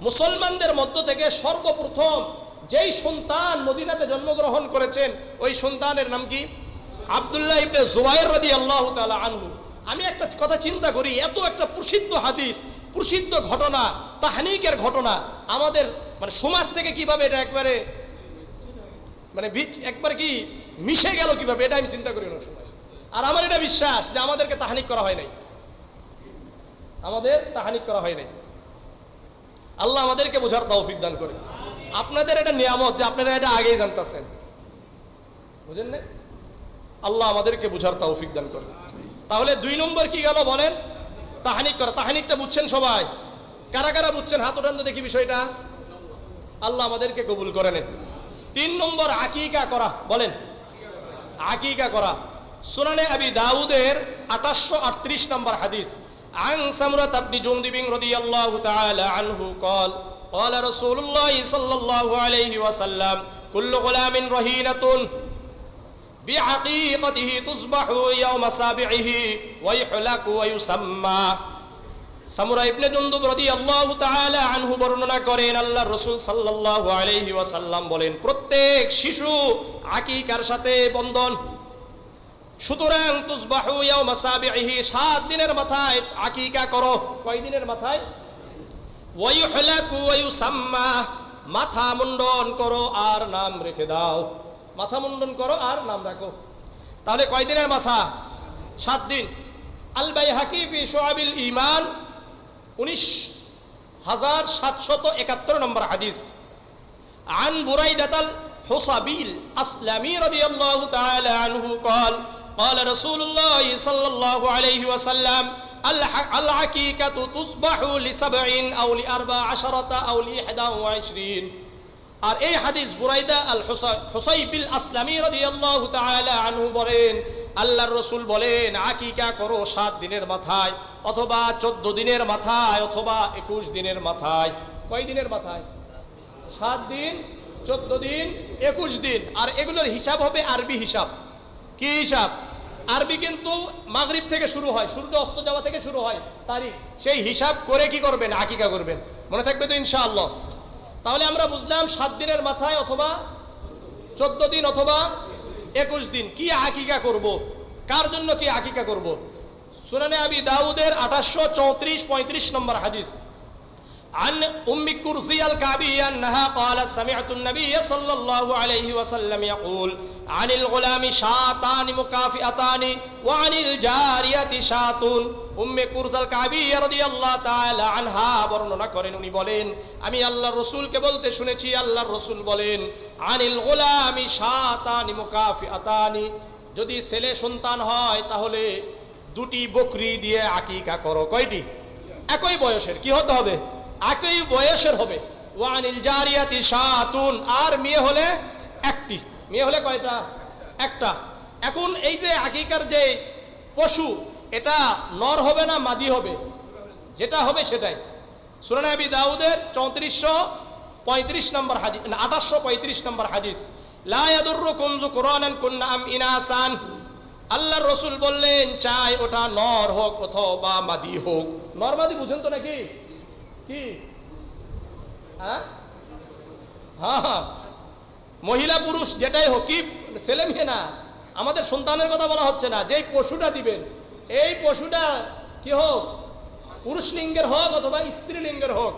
মুসলমানদের মধ্য থেকে সর্বপ্রথম যেই সন্তান মদিনাতে জন্মগ্রহণ করেছেন, ওই সন্তানের নাম কি? আব্দুল্লাহ ইবনে জুবায়ের রাদিয়াল্লাহু তাআলা আনহু। আমি একটা কথা চিন্তা করি, এত একটা প্রসিদ্ধ হাদিস, প্রসিদ্ধ ঘটনা, তাহনিকের ঘটনা আমাদের মানে সমাজ থেকে কিভাবে এটা একবারে মানে একবার কি মিশে গেল কিভাবে, এটা আমি চিন্তা করি না সময়। আর আমার এটা বিশ্বাস যে আমাদেরকে তাহনিক করা হয় নাই, আমাদের তাহনিক করা হয় নাই। আল্লাহ আমাদেরকে বোঝার তৌফিক দান করে। আপনাদের এটা নিয়ামত যে আপনারা এটা আগেই জানতেছেন, বুঝেন না? আল্লাহ আমাদেরকে বোঝার তৌফিক দান করে। তাহলে 2 নম্বর কি গেল বলেন? তাহনিক করা। তাহনিকটা বুঝছেন সবাই? কারা কারা বুঝছেন হাত উঠান তো দেখি বিষয়টা। আল্লাহ আমাদেরকে কবুল করে নেন। 3 নম্বর আকিকা করা। বলেন, আকিকা করা। সুনানে আবি দাউদের 838 নম্বর হাদিস। عن سمرة بن جندب رضي الله تعالى عنه قال قال رسول الله صلى الله عليه وسلم كل غلام رهينة بعقيقته تصبح يوم سابعه ويحلق ويسمى। সামুরা ইবনে জুনদুব রাদিয়াল্লাহু তাআলা আনহু বর্ণনা করেন, আল্লাহর রাসূল সাল্লাল্লাহু আলাইহি ওয়াসাল্লাম বলেন, প্রত্যেক শিশু আকিকার সাথে বন্ধন। সুতরাং তুসবাহু ইয়াউমা সাবিহি, 7 দিনের মাথায় আকিকা করো। কয় দিনের মাথায়? ওয়ায়ুহলাকু ওয়ায়ুসাম্মা, মাথা মুন্ডন করো আর নাম রেখে দাও। মাথা মুন্ডন করো আর নাম রাখো। তাহলে কয় দিনের মাথা? 7 দিন। আল বাইহাকি ফি শুআবিল ঈমান 19771 নম্বর হাদিস। আন বুরাইদাতাল হুসাবিল আসলামি রাদিয়াল্লাহু তাআলা আনহু قال قال رسول الله صلى الله عليه وسلم العقيقة تصبح ل7 أو ل14 أو ل21। আর এই হাদিস বুরাইদা আল হুসাইবিল আসলামি রাদিয়াল্লাহু তাআলা আনহু বলেন, আল্লাহর রাসূল বলেন, আকিকা করো 7 দিনের মাথায়, অথবা 14 দিনের মাথায়, অথবা 21 দিনের মাথায়। কয় দিনের মাথায়? 7 দিন, 14 দিন, 21 দিন। আর এগুলোর হিসাব হবে আরবি হিসাব। কি হিসাব? আরবি কিন্তু মাগরিব থেকে শুরু হয়, সূর্য অস্ত যাওয়া থেকে শুরু হয় তারিখ। সেই হিসাব করে কি করবেন? আকিকা করবেন। মনে থাকবে তো ইনশাআল্লাহ? তাহলে আমরা বুঝলাম 7 দিনের মাথায়, অথবা 14 দিন, অথবা 21 দিন কি আকিকা করব। কার জন্য কি আকিকা করব? সুনানে আবি দাউদের 834-35 নম্বর হাদিস। عن أم كرزي الكعبية أنها قالت سمعت النبي صلى الله عليه وسلم يقول عن الغلام شاتان مكافئتان وعن الجارية شات। উম্মে কুরজাল কাবিয়া রাদিয়াল্লাহু তাআলা আনহা বর্ণনা করেন, উনি বলেন, আমি আল্লাহর রাসূলকে বলতে শুনেছি, আল্লাহর রাসূল বলেন, আনিল গোলামি শাতানি মুকাফিআতানি, যদি ছেলে সন্তান হয় তাহলে দুটি বকরি দিয়ে আকিকা করো। কয়টি? একই বয়সের। কি হতে হবে? একই বয়সের হবে। ওয়ানিল জারিয়াতি শাতুন, আর মেয়ে হলে একটি। মেয়ে হলে কয়টা? একটা। এখন এই যে আকিকার যে পশু, এটা নর হবে না মাদি হবে? যেটা হবে সেটাই। সুনানে আবি দাউদের 3435 নম্বর হাদিস, 2835 নম্বর হাদিস, লা ইয়াদুররুকুম যুকরানান কুননা আম ইনাসান। আল্লাহর রাসূল বললেন, চাই ওটা নর হোক অথবা মাদি হোক। নর মাদি বুঝেন তো নাকি? কি? হ্যাঁ হ্যাঁ, মহিলা পুরুষ যেটাই হোক, কি ছেলে মেয়ে না, আমাদের সন্তানের কথা বলা হচ্ছে না। যেই পশুটা দিবেন, এই পশুটা কি হোক, পুরুষ লিঙ্গের হোক অথবা স্ত্রী লিঙ্গের হোক,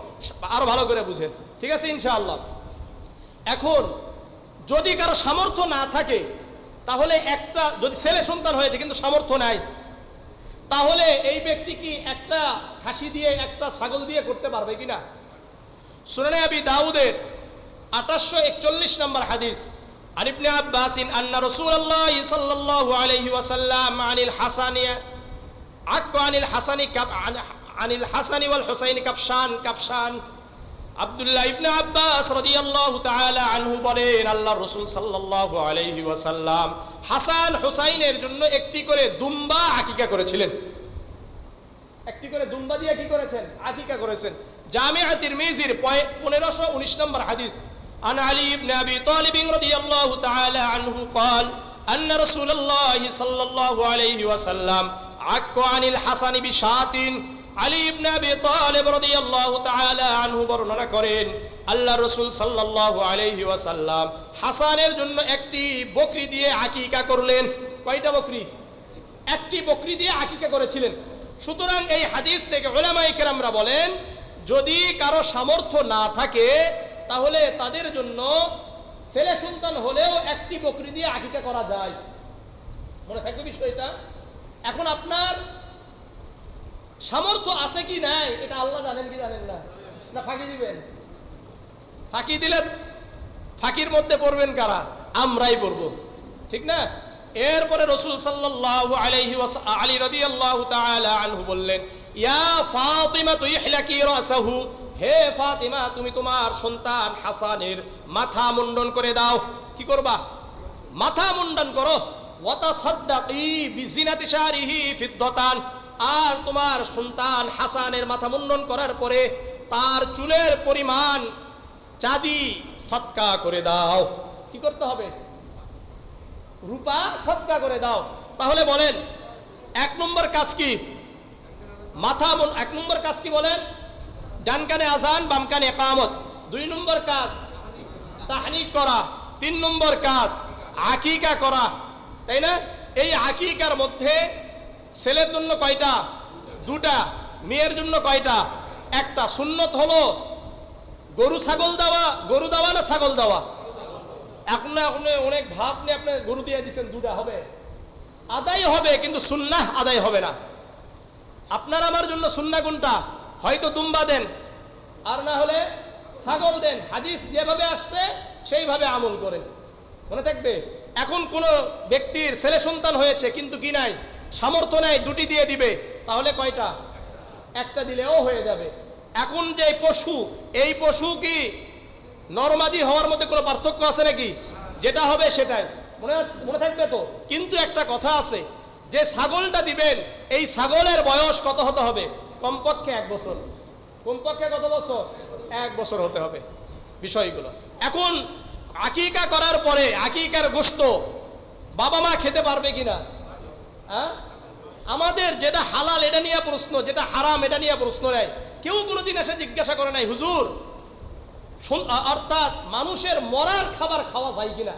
আরো ভালো করে বুঝেন। ঠিক আছে ইনশাআল্লাহ। এখন যদি কারো সামর্থ্য না থাকে, তাহলে একটা, যদি ছেলে সন্তান হয়েছে কিন্তু সামর্থ্য নাই, তাহলে এই ব্যক্তি কি একটা খাসি দিয়ে একটা ছাগল দিয়ে করতে পারবে কিনা? সুনানে আবি দাউদের 2841 নম্বর হাদিস, আন ইবনে আব্বাস আন্না রাসূলুল্লাহ সাল্লাল্লাহু আলাইহি ওয়াসাল্লাম আনিল হাসানি আনিল হাসানি ওয়াল হুসাইনি কাফশান। আব্দুল্লাহ ইবনে আব্বাস রাদিয়াল্লাহু তাআলা আনহু বলেন, আল্লাহর রাসূল সাল্লাল্লাহু আলাইহি ওয়াসাল্লাম হাসান হুসাইনের জন্য একটি করে দুম্বা আকিকা করেছিলেন। একটি করে দুম্বা দিয়ে কি করেছেন? আকিকা করেছেন। জামিআ তিরমিজির 1519 নম্বর হাদিস, আন আলী ইবনে আবি তালিব রাদিয়াল্লাহু তাআলা আনহু قال ان رسول الله صلى الله عليه وسلم عق عن الحسن بشاة। আলী ইবনে আবি তালিব রাদিয়াল্লাহু তাআলা আনহু বর্ণনা করেন, আল্লাহর রাসূল সাল্লাল্লাহু আলাইহি ওয়াসাল্লাম হাসানের জন্য একটি বকরি দিয়ে আকিকা করলেন। কয়টা বকরি? একটি বকরি দিয়ে আকিকা করেছিলেন। সুতরাং এই হাদিস থেকে উলামায়ে কেরামরা বলেন, যদি কারো সামর্থ্য না থাকে তাহলে তাদের জন্য ছেলে সন্তান হলেও একটি বকরি দিয়ে আকিকা করা যায়। মনে থাকবে বিষয়টা। এখন আপনার সামর্থ্য আছে কি নাই এটা আল্লাহ জানেন কি জানেন না? না ফাঁকি দিবেন? ফাঁকি দিলে ফাঁকির মধ্যে পড়বেন কারা? আমরাই পড়ব, ঠিক না? এরপরে রাসূল সাল্লাল্লাহু আলাইহি ওয়াসাল্লাম আলী রাদিয়াল্লাহু তাআলা আনহু বললেন, ইয়া ফাতিমা ইহলাকি রাসাহু, হে ফাতিমা তুমি তোমার সন্তান হাসানের মাথা মুন্ডন করে দাও। কি করবা? মাথা মুন্ডন করো। ওয়া তাসাদদাকি বিজিনাতি শারিহি ফিদ্দাতান, আর তোমার সন্তান হাসানের মাথা মুন্ডন করার পরে তার চুলের পরিমাণ চাঁদি সদকা করে দাও। কি করতে হবে? রূপা সদকা করে দাও। তাহলে বলেন এক নম্বর কাজ কি? এক নম্বর কাজ কি বলেন? ডান কানে আযান বাম কানে ইকামত। 2 নম্বর কাজ তাহনিক করা। 3 নম্বর কাজ আকিকা করা, তাই না? এই আকিকার মধ্যে ছেলের জন্য কয়টা? 2টা। মেয়ের জন্য কয়টা? একটা। সুন্নত হলো গরু ছাগল দেওয়া, গরু দেওয়া না ছাগল দেওয়া? আপনি অনেক ভাব নিয়ে আপনি গরু দিয়ে দিচ্ছেন, 2টা হবে, আদায় হবে, কিন্তু সুন্নাহ আদায় হবে না। আপনার আমার জন্য সুন্নাহ কোনটা? হয়তো দুম্বা দেন, আর না হলে ছাগল দেন। হাদিস যেভাবে আসছে সেইভাবে আমল করেন। মনে থাকবে। এখন কোন ব্যক্তির ছেলে সন্তান হয়েছে কিন্তু কি নাই, সামর্থ্য নাই, 2টি দিয়ে দিবে, তাহলে কয়টা? একটা দিলেও হয়ে যাবে। এখন যে পশু, এই পশু কি নরমাদি হওয়ার মধ্যে কোনো পার্থক্য আছে নাকি? যেটা হবে সেটাই। মনে থাকবে তো। কিন্তু একটা কথা আছে, যে ছাগলটা দিবেন এই ছাগলের বয়স কত হতে হবে? কমপক্ষে 1 বছর। কমপক্ষে কত বছর? 1 বছর হতে হবে বিষয়গুলো। এখন আকিকা করার পরে আকিকার গোশত বাবা মা খেতে পারবে কিনা? হ্যাঁ, আমাদের যেটা হালাল এটা নিয়ে প্রশ্ন, যেটা হারাম এটা নিয়ে প্রশ্ন নেই। কেউ কোনোদিন এসে জিজ্ঞাসা করে নাই, হুজুর অর্থাৎ মানুষের মরার খাবার খাওয়া যায় কিনা?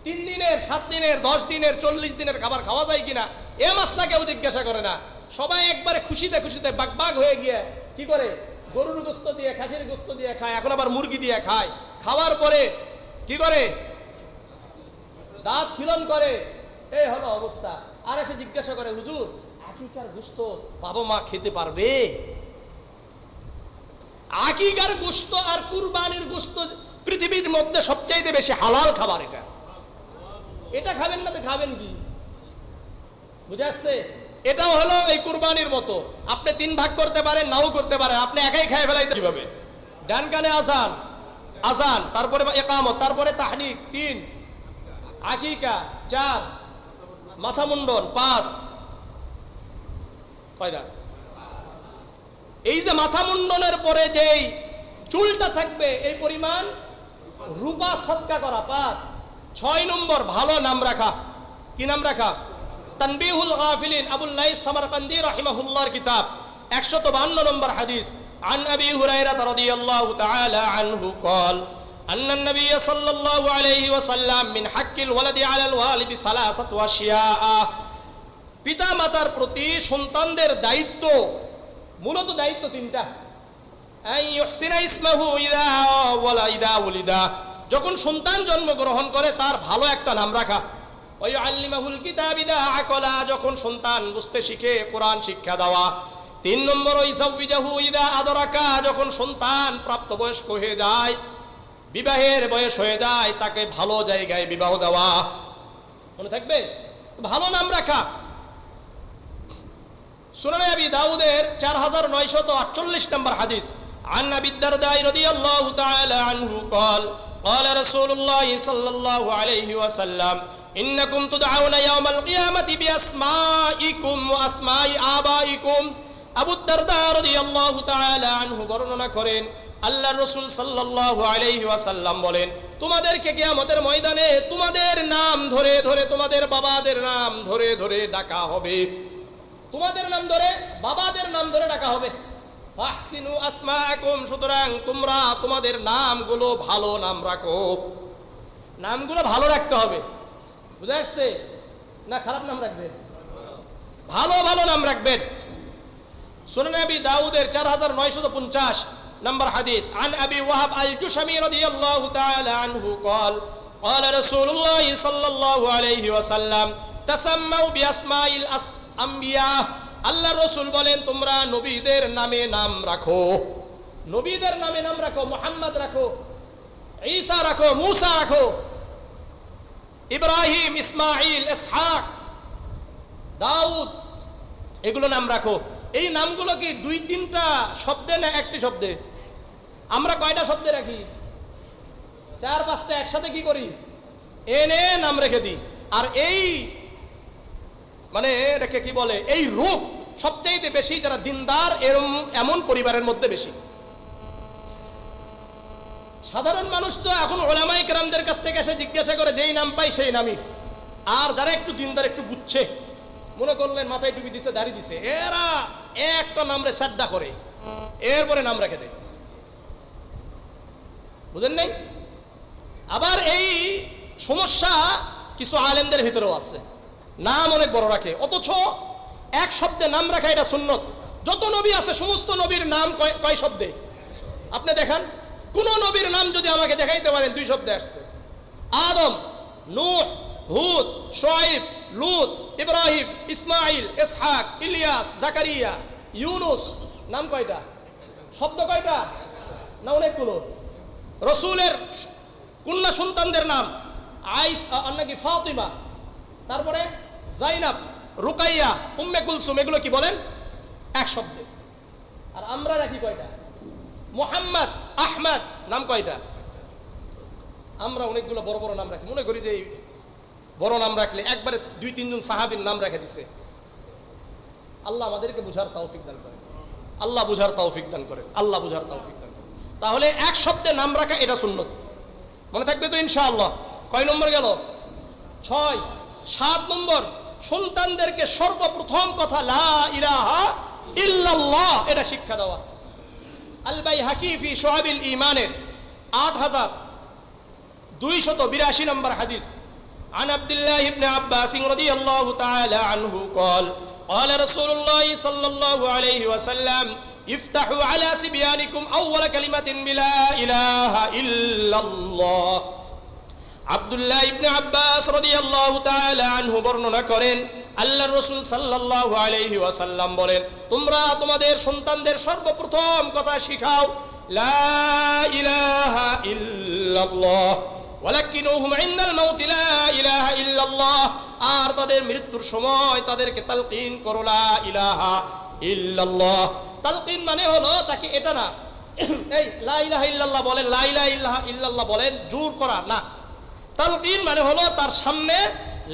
3 দিনের, 7 দিনের, 10 দিনের, 40 দিনের খাবার খাওয়া যায় কিনা এ মাসটা কেউ জিজ্ঞাসা করে না। সবাই একবারে খুশিতে খুশিতে বাগ হয়ে গিয়ে কি করে? গরুর গোশত দিয়ে, খাসির গোশত দিয়ে খায়, এখন আবার মুরগি দিয়ে খায়। খাওয়ার পরে কি করে? দাঁত খিলন করে। এই হলো অবস্থা। আর এসে জিজ্ঞাসা করে, হুজুর আকিকার গোশত বাবা মা খেতে পারবে? আকিকার গোশত আর কুরবানির গোশত পৃথিবীর মধ্যে সবচেয়ে বেশি হালাল খাবার। এটা খাবেন না তো খাবেন কি? বুঝে আসছে? এটাও হলো এই কুরবানির মতো, আপনি 3 ভাগ করতে পারেন, নাও করতে পারেন, আপনি একাই খেয়ে ফেলাইতে কিভাবে? ডান কানে আজান, আজান, তারপরে ইকামত, তারপরে তাহলিক 3, আকিকা 4, মাথা মুন্ডন 5, কয়টা? এই যে মাথা মুন্ডনের পরে যেই চুলটা থাকবে এই পরিমাণ রূপা সদকা করা 5। 6 নম্বর ভালো নাম রাখা। কি নাম রাখা? তানবিহুল গাফিলিন, আবুল লাইস সামারকান্দি রাহিমাহুল্লাহর কিতাব, 152 নম্বর হাদিস। আন আবি হুরায়রা রাদিয়াল্লাহু তাআলা আনহু قال أن النبي صلى الله عليه وسلم من حق الولد على الوالد ثلاثة أشياء। পিতা মাতার প্রতি সন্তানদের দায়িত্ব, মূলত দায়িত্ব 3টা। আই ইহসিনা ইসমাহু ইদা ওয়ালিদা, যখন সন্তান জন্মগ্রহণ করে তার ভালো একটা নাম রাখা। ওয়া ইউআল্লিমাহুল কিতাব ইদা আকালা, যখন সন্তান বুঝতে শিখে কোরআন শিক্ষা দেওয়া। 3 নম্বর ইসাউজাহু ইদা আদরাকা, যখন সন্তান প্রাপ্তবয়স্ক হয়ে যায়, বিবাহের বয়স হয়ে যায়, তাকে ভালো জায়গায় বিবাহ দেওয়া। মনে থাকবে? ভালো নাম রাখা। সুনানে আবি দাউদের 4948 নম্বর হাদিস। আন আবি দারদা রাদিয়াল্লাহু তাআলা আনহু قال قال رسول الله صلى الله عليه وسلم إنكم تدعون يوم القيامة بأسمائكم وأسماء آبائكم। আবু দারদা রাদিয়াল্লাহু তাআলা আনহু বর্ণনা করেন, আল্লাহর রাসূল সাল্লাল্লাহু আলাইহি ওয়াসাল্লাম বলেন, তোমাদেরকে কিয়ামতের ময়দানে তোমাদের নাম ধরে ধরে, তোমাদের বাবাদের নাম ধরে ধরে ডাকা হবে। তোমাদের নাম ধরে, বাবাদের নাম ধরে ডাকা হবে। ফাহসিনু আসমাআকুম, সুতরাং তোমরা তোমাদের নামগুলো ভালো নাম রাখো। নামগুলো ভালো রাখতে হবে। বুঝা আসছে? না খারাপ নাম রাখবেন? ভালো ভালো নাম রাখবেন। সুনান আবি দাউদের 4950 নম্বর হাদিস। আন আবি ওয়াহাব আল জুশামি রাদিয়াল্লাহু তাআলা আনহু قال قال رسول الله صلى الله عليه وسلم تسموا بأسماء الأنبياء। আল্লাহর রাসূল বলেন, তোমরা নবীদের নামে নাম রাখো। নবীদের নামে নাম রাখো। মুহাম্মদ রাখো, ঈসা রাখো, মূসা রাখো, ইব্রাহিম, ইসমাঈল, ইসহাক, দাউদ, এগুলো নাম রাখো। এই নামগুলো কি 2-3টা শব্দে না একটি শব্দে? আমরা কয়টা শব্দে রাখি? 4-5টা একসাথে কি করি? এনে নাম রেখে দিই। আর এই মানে এটাকে কি বলে, এই রোগ সবচেয়ে বেশি যারা দিনদার এমন পরিবারের মধ্যে বেশি। সাধারণ মানুষ তো এখন উলামায়ে কেরামদের কাছ থেকে এসে জিজ্ঞাসা করে, যেই নাম পাই সেই নামই। আর যারা একটু দিনদার, একটু বুঝছে, মনে করলেন মাথায় টুপি দিছে, দাড়ি দিছে, এরা একটা নামরে সাড্ডা করে, এরপরে নাম রেখে দেয়। বুঝেন নাই? আবার এই সমস্যা কিছু আলেমদের ভিতরেও আছে, নাম অনেক বড় রাখে, অথচ এক শব্দে নাম রাখা এটা সুন্নত। যত নবী আছে সমস্ত নবীর নাম কয় শব্দে? আপনি দেখান, কোন নবীর নাম যদি আমাকে দেখাইতে পারেন 2 শব্দে আসছে। আদম, নূহ, হুদ, শুআয়ব, লূত, ইব্রাহিম, ইসমাঈল, ইসহাক, ইলিয়াস, জাকারিয়া, ইউনুস, নাম কয়টা? শব্দ কয়টা? না অনেকগুলো। রাসূলের কন্যা সন্তানদের নাম আয়েশা, নাকি ফাতিমা, তারপরে জাইনাব, রুকাইয়া, উম্মে কুলসুম, এগুলো কি বলেন? এক শব্দে। আর আমরা রাখি কয়টা? মুহাম্মদ, আহমদ, নাম কয়টা? আমরা অনেকগুলো বড় বড় নাম রাখি, মনে করি যে বড় নাম রাখলে একবারে 2-3 জন সাহাবীর নাম রেখে দিছে। আল্লাহ আমাদেরকে বুঝার তৌফিক দান করেন। আল্লাহ বুঝার তৌফিক দান করেন। আল্লাহ বুঝার তৌফিক দান করেন। তাহলে এক শব্দে নাম রাখা এটা সুন্নত। মনে থাকবে তো ইনশাআল্লাহ? কয় নম্বর গেল? 6। 7 নম্বর, সন্তানদেরকে সর্বপ্রথম কথা লা ইলাহা ইল্লাল্লাহ এটা শিক্ষা দেওয়া। আল বাইহাকি ফি শুআবিল ঈমানের 8282 নম্বর হাদিস। عن عبد الله بن عباس رضي الله تعالى عنه قال قال رسول الله صلى الله عليه وسلم افتحوا على صبيانكم أول كلمة بلا إله إلا الله। আব্দুল্লাহ ইবনে আব্বাস রাদিয়াল্লাহু তাআলা আনহু বর্ণনা করেন, আল্লাহর রাসূল সাল্লাল্লাহু আলাইহি ওয়াসাল্লাম বলেন, তোমরা তোমাদের সন্তানদের সর্বপ্রথম কথা শিখাও লা ইলাহা ইল্লাল্লাহ ওয়ালাকিনুহুম ইনদাল মাউতি লা ইলাহা ইল্লাল্লাহ। আর তাদের মৃত্যুর সময় তাদেরকে তালকিন করো লা ইলাহা ইল্লাল্লাহ। তালকিন মানে হলো তাকে এটা না এই লা ইলাহা ইল্লাল্লাহ বলেন, লা ইলাহা ইল্লাল্লাহ বলেন জোর করা না। তালকিন মানে হলো তার সামনে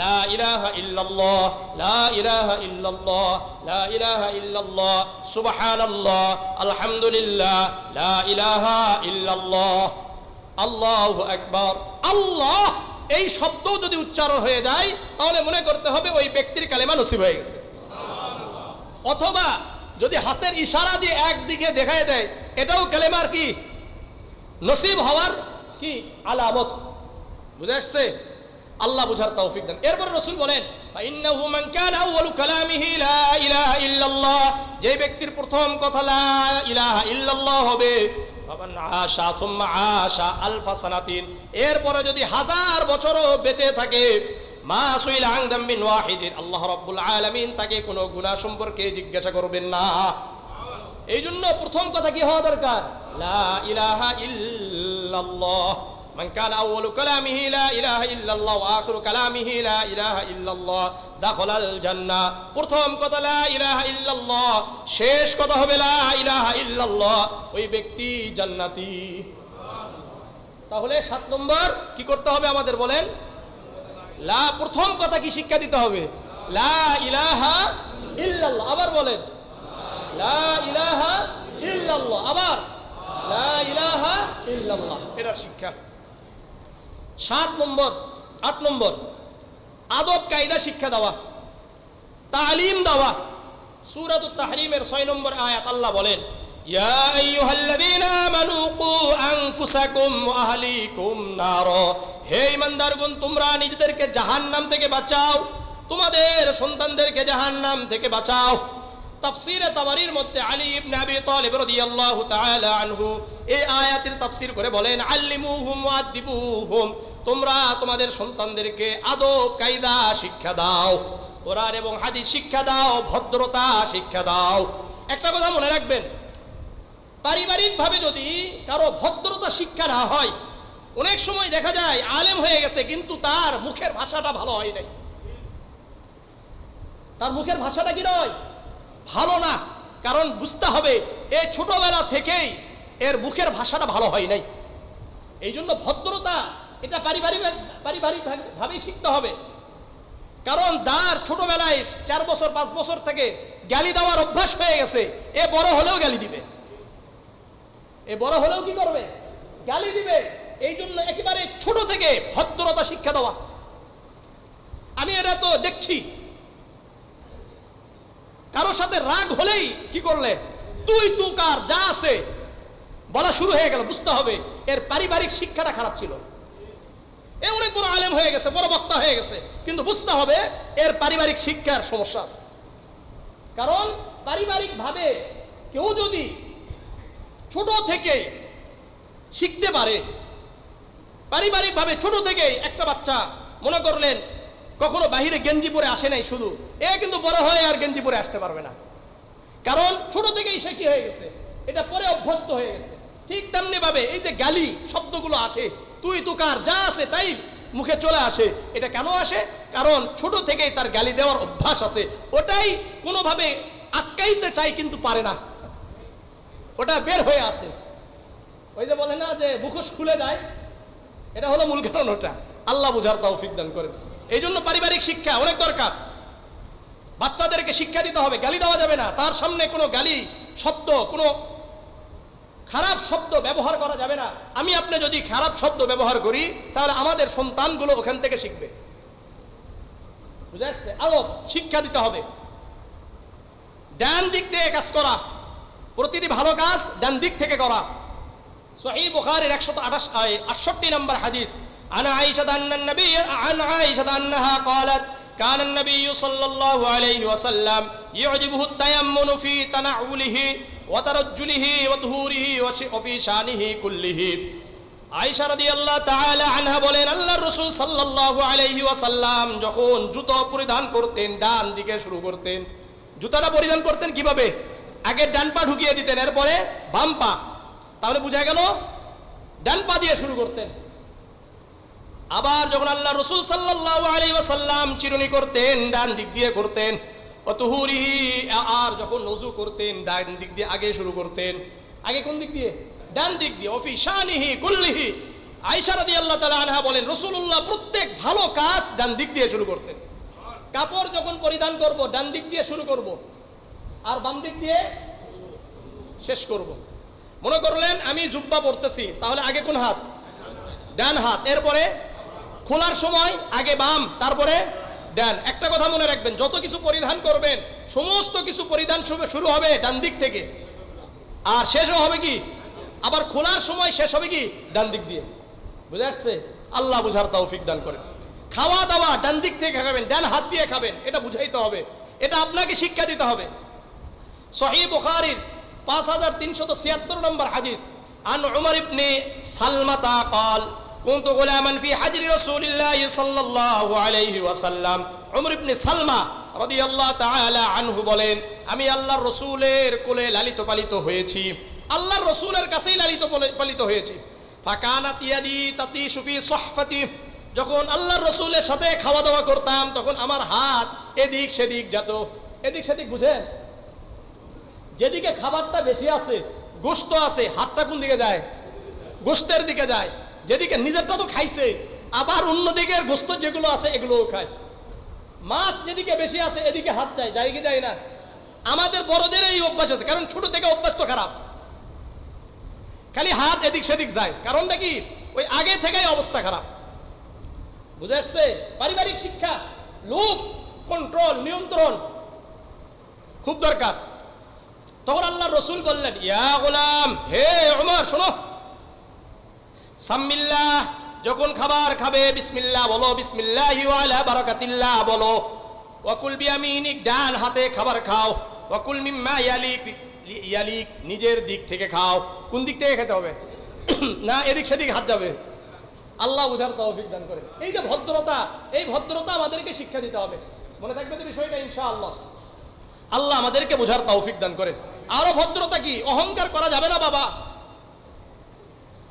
লা ইলাহা ইল্লাল্লাহ, লা ইলাহা ইল্লাল্লাহ, লা ইলাহা ইল্লাল্লাহ, সুবহানাল্লাহ, আলহামদুলিল্লাহ, লা ইলাহা ইল্লাল্লাহ, আল্লাহু আকবার। আল্লাহ এই শব্দ যদি উচ্চারণ হয়ে যায় তাহলে মনে করতে হবে ওই ব্যক্তির কালেমা নসিব হয়ে গেছে। অথবা যদি হাতের ইশারা দিয়ে একদিকে দেখায় দেয় এটাও কালেমার কি নসিব হওয়ার কি আলামত। বুঝে আসছে? আল্লাহ বুঝার তৌফিক দেন। এরপর রাসূল বলেন ফাইন্নাহু মান কানা আউয়ালু কালামিহি লা ইলাহা ইল্লাল্লাহ, যে ব্যক্তির প্রথম কথা লা ইলাহা ইল্লাল্লাহ হবে, ফামান আশা সুম্মা আশা আলফা সানাতিন, এরপরে যদি 1000 বছরও বেঁচে থাকে, মা সুইলা আন দামবিন ওয়াহিদিন, আল্লাহ রাব্বুল আলামিন তাকে কোনো গুনাহ সম্পর্কে জিজ্ঞাসা করবেন না। এই জন্য প্রথম কথা কি হওয়া দরকার? লা ইলাহা ইল্লাল্লাহ। মান কানা আউয়ালু কালামিহি লা ইলাহা ইল্লাল্লাহ ওয়া আখিরু কালামিহি লা ইলাহা ইল্লাল্লাহ দাখালাল জান্নাহ। প্রথম কথা লা ইলাহা ইল্লাল্লাহ, শেষ কথা হবে লা ইলাহা ইল্লাল্লাহ, ওই ব্যক্তি জান্নাতি। তাহলে 7 নম্বর কি করতে হবে আমাদের বলেন? লা, প্রথম কথা কি শিক্ষা দিতে হবে? লা ইলাহা ইল্লাল্লাহ। আবার বলেন লা ইলাহা ইল্লাল্লাহ, আবার লা ইলাহা ইল্লাল্লাহ, এটা শিক্ষা। 7 নম্বর 8 নম্বর আদব কায়দা শিক্ষা দেওয়া, তালিম দেওয়া। সূরাতুত তাহরিমের 6 নম্বর আয়াত আল্লাহ বলেন ইয়া আইয়ুহাল্লাযীনা আমানু কু আনফুসাকুম ওয়া আহলিকুম নার, হে ঈমানদারগণ তোমরা নিজেদেরকে জাহান্নাম থেকে বাঁচাও, তোমাদের সন্তানদেরকে জাহান্নাম থেকে বাঁচাও। তাফসীরে তাবারির মধ্যে আলী ইবনে আবি তালিব রাদিয়াল্লাহু তাআলা আনহু এই আয়াতের তাফসীর করে বলেন আল্লিমুহুম ওয়াদিবুহুম, তোমরা তোমাদের সন্তানদেরকে আদব কায়দা শিক্ষা দাও, কোরআন এবং হাদিস শিক্ষা দাও, ভদ্রতা শিক্ষা দাও। একটা কথা মনে রাখবেন, পারিবারিকভাবে যদি কারো ভদ্রতা শিক্ষা না হয়, অনেক সময় দেখা যায় আলেম হয়ে গেছে কিন্তু তার মুখের ভাষাটা ভালো হয় নাই। তার মুখের ভাষাটা কি নয়? ভালো না। কারণ বুঝতে হবে এই ছোটবেলা থেকেই এর মুখের ভাষাটা ভালো হয় নাই। এই জন্য ভদ্রতা এটা পারিবারিকভাবেই শিখতে হবে। কারণ তার ছোটবেলায় 4 বছর 5 বছর থেকে গালি দেওয়ার অভ্যাস হয়ে গেছে, এ বড় হলেও গালি দিবে, এ বড় হলেও কি করবে? গালি দিবে। এই জন্য একেবারে ছোট থেকে ভদ্রতা শিক্ষা দেওয়া। আমি এটা তো দেখছি, কারোর সাথে রাগ হলেই কি করলে তুই তুকার যা আছে বলা শুরু হয়ে গেল, বুঝতে হবে এর পারিবারিক শিক্ষাটা খারাপ ছিল। এ অনেক বড় আলেম হয়ে গেছে, বড় বক্তা হয়ে গেছে, কিন্তু বুঝতে হবে এর পারিবারিক শিক্ষার সমস্যা আছে। কারণ পারিবারিক ভাবে কেউ যদি ছোট থেকে শিখতে পারে, পারিবারিক ভাবে ছোট থেকে একটা বাচ্চা মনে করলেন কখনো বাহিরে গেঞ্জি পরে আসে নাই, শুধু এ কিন্তু বড় হয়ে আর গেঞ্জি পরে আসতে পারবে না। কারণ ছোট থেকেই সে কি হয়ে গেছে, এটা পরে অভ্যস্ত হয়ে গেছে। ঠিক তেমনি ভাবে এই যে গালি শব্দগুলো আসে, তুই তুকার যা আছে তাই মুখে চলে আসে, এটা কেন আসে? কারণ ছোট থেকেই তার গালি দেওয়ার অভ্যাস আছে, ওটাই কোনোভাবে আটকাইতে চাই কিন্তু পারে না, ওটা বের হয়ে আসে। ওই যে বলে না যে মুখোশ খুলে যায়, এটা হলো মূল কারণ ওটা। আল্লাহ বুঝার তৌফিক দান করেন। এই জন্য পারিবারিক শিক্ষা অনেক দরকার। বাচ্চাদেরকে শিক্ষা দিতে হবে, গালি দেওয়া যাবে না, তার সামনে কোনো গালি শব্দ, কোনো খারাপ শব্দ ব্যবহার করা যাবে না। আমি আপনি যদি খারাপ শব্দ ব্যবহার করি তাহলে আমাদের সন্তানগুলো ওখান থেকে শিখবে। বুঝে আসছে? আদব শিক্ষা দিতে হবে। ডান দিক থেকে কাজ করা, প্রতিটি ভালো কাজ ডান দিক থেকে করা। সহিহ বুখারীর 168 নম্বর হাদিস, আনা আয়েশা আন্নান নবী আন আয়েশা আন্নাহা قالت كان النبي صلى الله عليه وسلم يعجبه التيمم في تنعله وترجله وطهوره وفي شانه كله। আয়েশা রাদিয়াল্লাহু তাআলা আনহা বলেন আল্লাহর রাসূল সাল্লাল্লাহু আলাইহি ওয়াসাল্লাম যখন জুতো পরিধান করতেন ডান দিকে শুরু করতেন। জুতাটা পরিধান করতেন কিভাবে? আগে ডান পা ঢুকিয়ে দিতেন, এরপরে বাম পা। তাহলে বোঝা গেল ডান পা দিয়ে শুরু করতেন। আবার যখন আল্লাহ রাসূল সাল্লাল্লাহু আলাইহি ওয়াসাল্লাম চিরুনি করতেন ডান দিক দিয়ে করতেন, ওয়াতুহুরিহি, আর যখন ওযু করতেন ডান দিক দিয়ে আগে শুরু করতেন। আগে কোন দিক দিয়ে? ডান দিক দিয়ে। ওফি শানিহি কুল্লিহি, আয়েশা রাদিয়াল্লাহু তাআলা আনহা বলেন রাসূলুল্লাহ প্রত্যেক ভালো কাজ ডান দিক দিয়ে শুরু করতেন। কাপড় যখন পরিধান করব ডান দিক দিয়ে শুরু করব আর বাম দিক দিয়ে শেষ করব। মনে করলেন আমি জুব্বা পরতেছি, তাহলে আগে কোন হাত? ডান হাত। এরপরে খোলার সময় আগে বাম, তারপরে ডান। একটা কথা মনে রাখবেন, যত কিছু পরিধান করবেন সমস্ত কিছু পরিধান শুরু হবে ডান দিক থেকে, আর শেষও হবে কি? আবার খোলার সময় শেষ হবে কি? ডান দিক দিয়ে। বুঝে আসছে? আল্লাহ বুঝার তৌফিক দান করেন। খাওয়া দাওয়া ডান দিক থেকে খাবেন, ডান হাত দিয়ে খাবেন, এটা বুঝাইতে হবে, এটা আপনাকে শিক্ষা দিতে হবে। সহিহ বুখারীর 5376 নম্বর হাদিস, আন উমর ইবনে সালমাতা قال كنت غلاما في حجر رسول الله صلى الله عليه وسلم। উমর ইবনে সালমা রাদিয়াল্লাহু তাআলা আনহু বলেন, আমি আল্লাহর রাসূলের কোলে লালিত পালিত হয়েছি, আল্লাহর রাসূলের কাছেই লালিত পালিত হয়েছি। ফাকানাত ইয়াদি তাতিশু ফি সুহফাতি, যখন আল্লাহর রাসূলের সাথে খাওয়া দাওয়া করতাম তখন আমার হাত এদিক সেদিক যেত। এদিক সেদিক বুঝেন? যেদিকে খাবারটা বেশি আছে, গোশত আছে, হাতটা কোন দিকে যায়? গোশতের দিকে যায়। যেদিকে নিজেরটা তো খাইছে, আবার অন্যদিকে গোশত যেগুলো আছে এগুলোও খায়। মাছ যেদিকে বেশি আছে এদিকে হাত চায়, যায় কি যায় না? আমাদের বড়দের এই অভ্যাস আছে, কারণ ছোট থেকে অভ্যাস তো খারাপ, খালি হাত এদিক সেদিক যায়। কারণটা কি? ওই আগে থেকেই অবস্থা খারাপ। বুঝে আসছে? পারিবারিক শিক্ষা, লোভ, কন্ট্রোল, নিয়ন্ত্রণ খুব দরকার। তখন আল্লাহর রাসূল বললেন, ইয়া গোলাম, হে ওমর শোনো, সাম্মিল্লাহ, যখন খাবার খাবে বিসমিল্লাহ বলো, বিসমিল্লাহি ওয়া আলা বারাকাতিল্লাহ বলো। ওয়াকুল বিয়ামিনিক, ডান হাতে খাবার খাও। ওয়াকুল মিম্মা ইয়ালিক, ইয়ালিক নিজের দিক থেকে খাও। কোন দিক থেকে খেতে হবে? না এদিক সেদিক হাত যাবে। আল্লাহ বুঝার তৌফিক দান করেন। এই যে ভদ্রতা, এই ভদ্রতা আমাদেরকে শিক্ষা দিতে হবে। মনে থাকবে তো বিষয়টা ইনশাআল্লাহ। আল্লাহ আমাদেরকে বুঝার তৌফিক দান করেন। আরো ভদ্রতা কি? অহংকার করা যাবে না বাবা,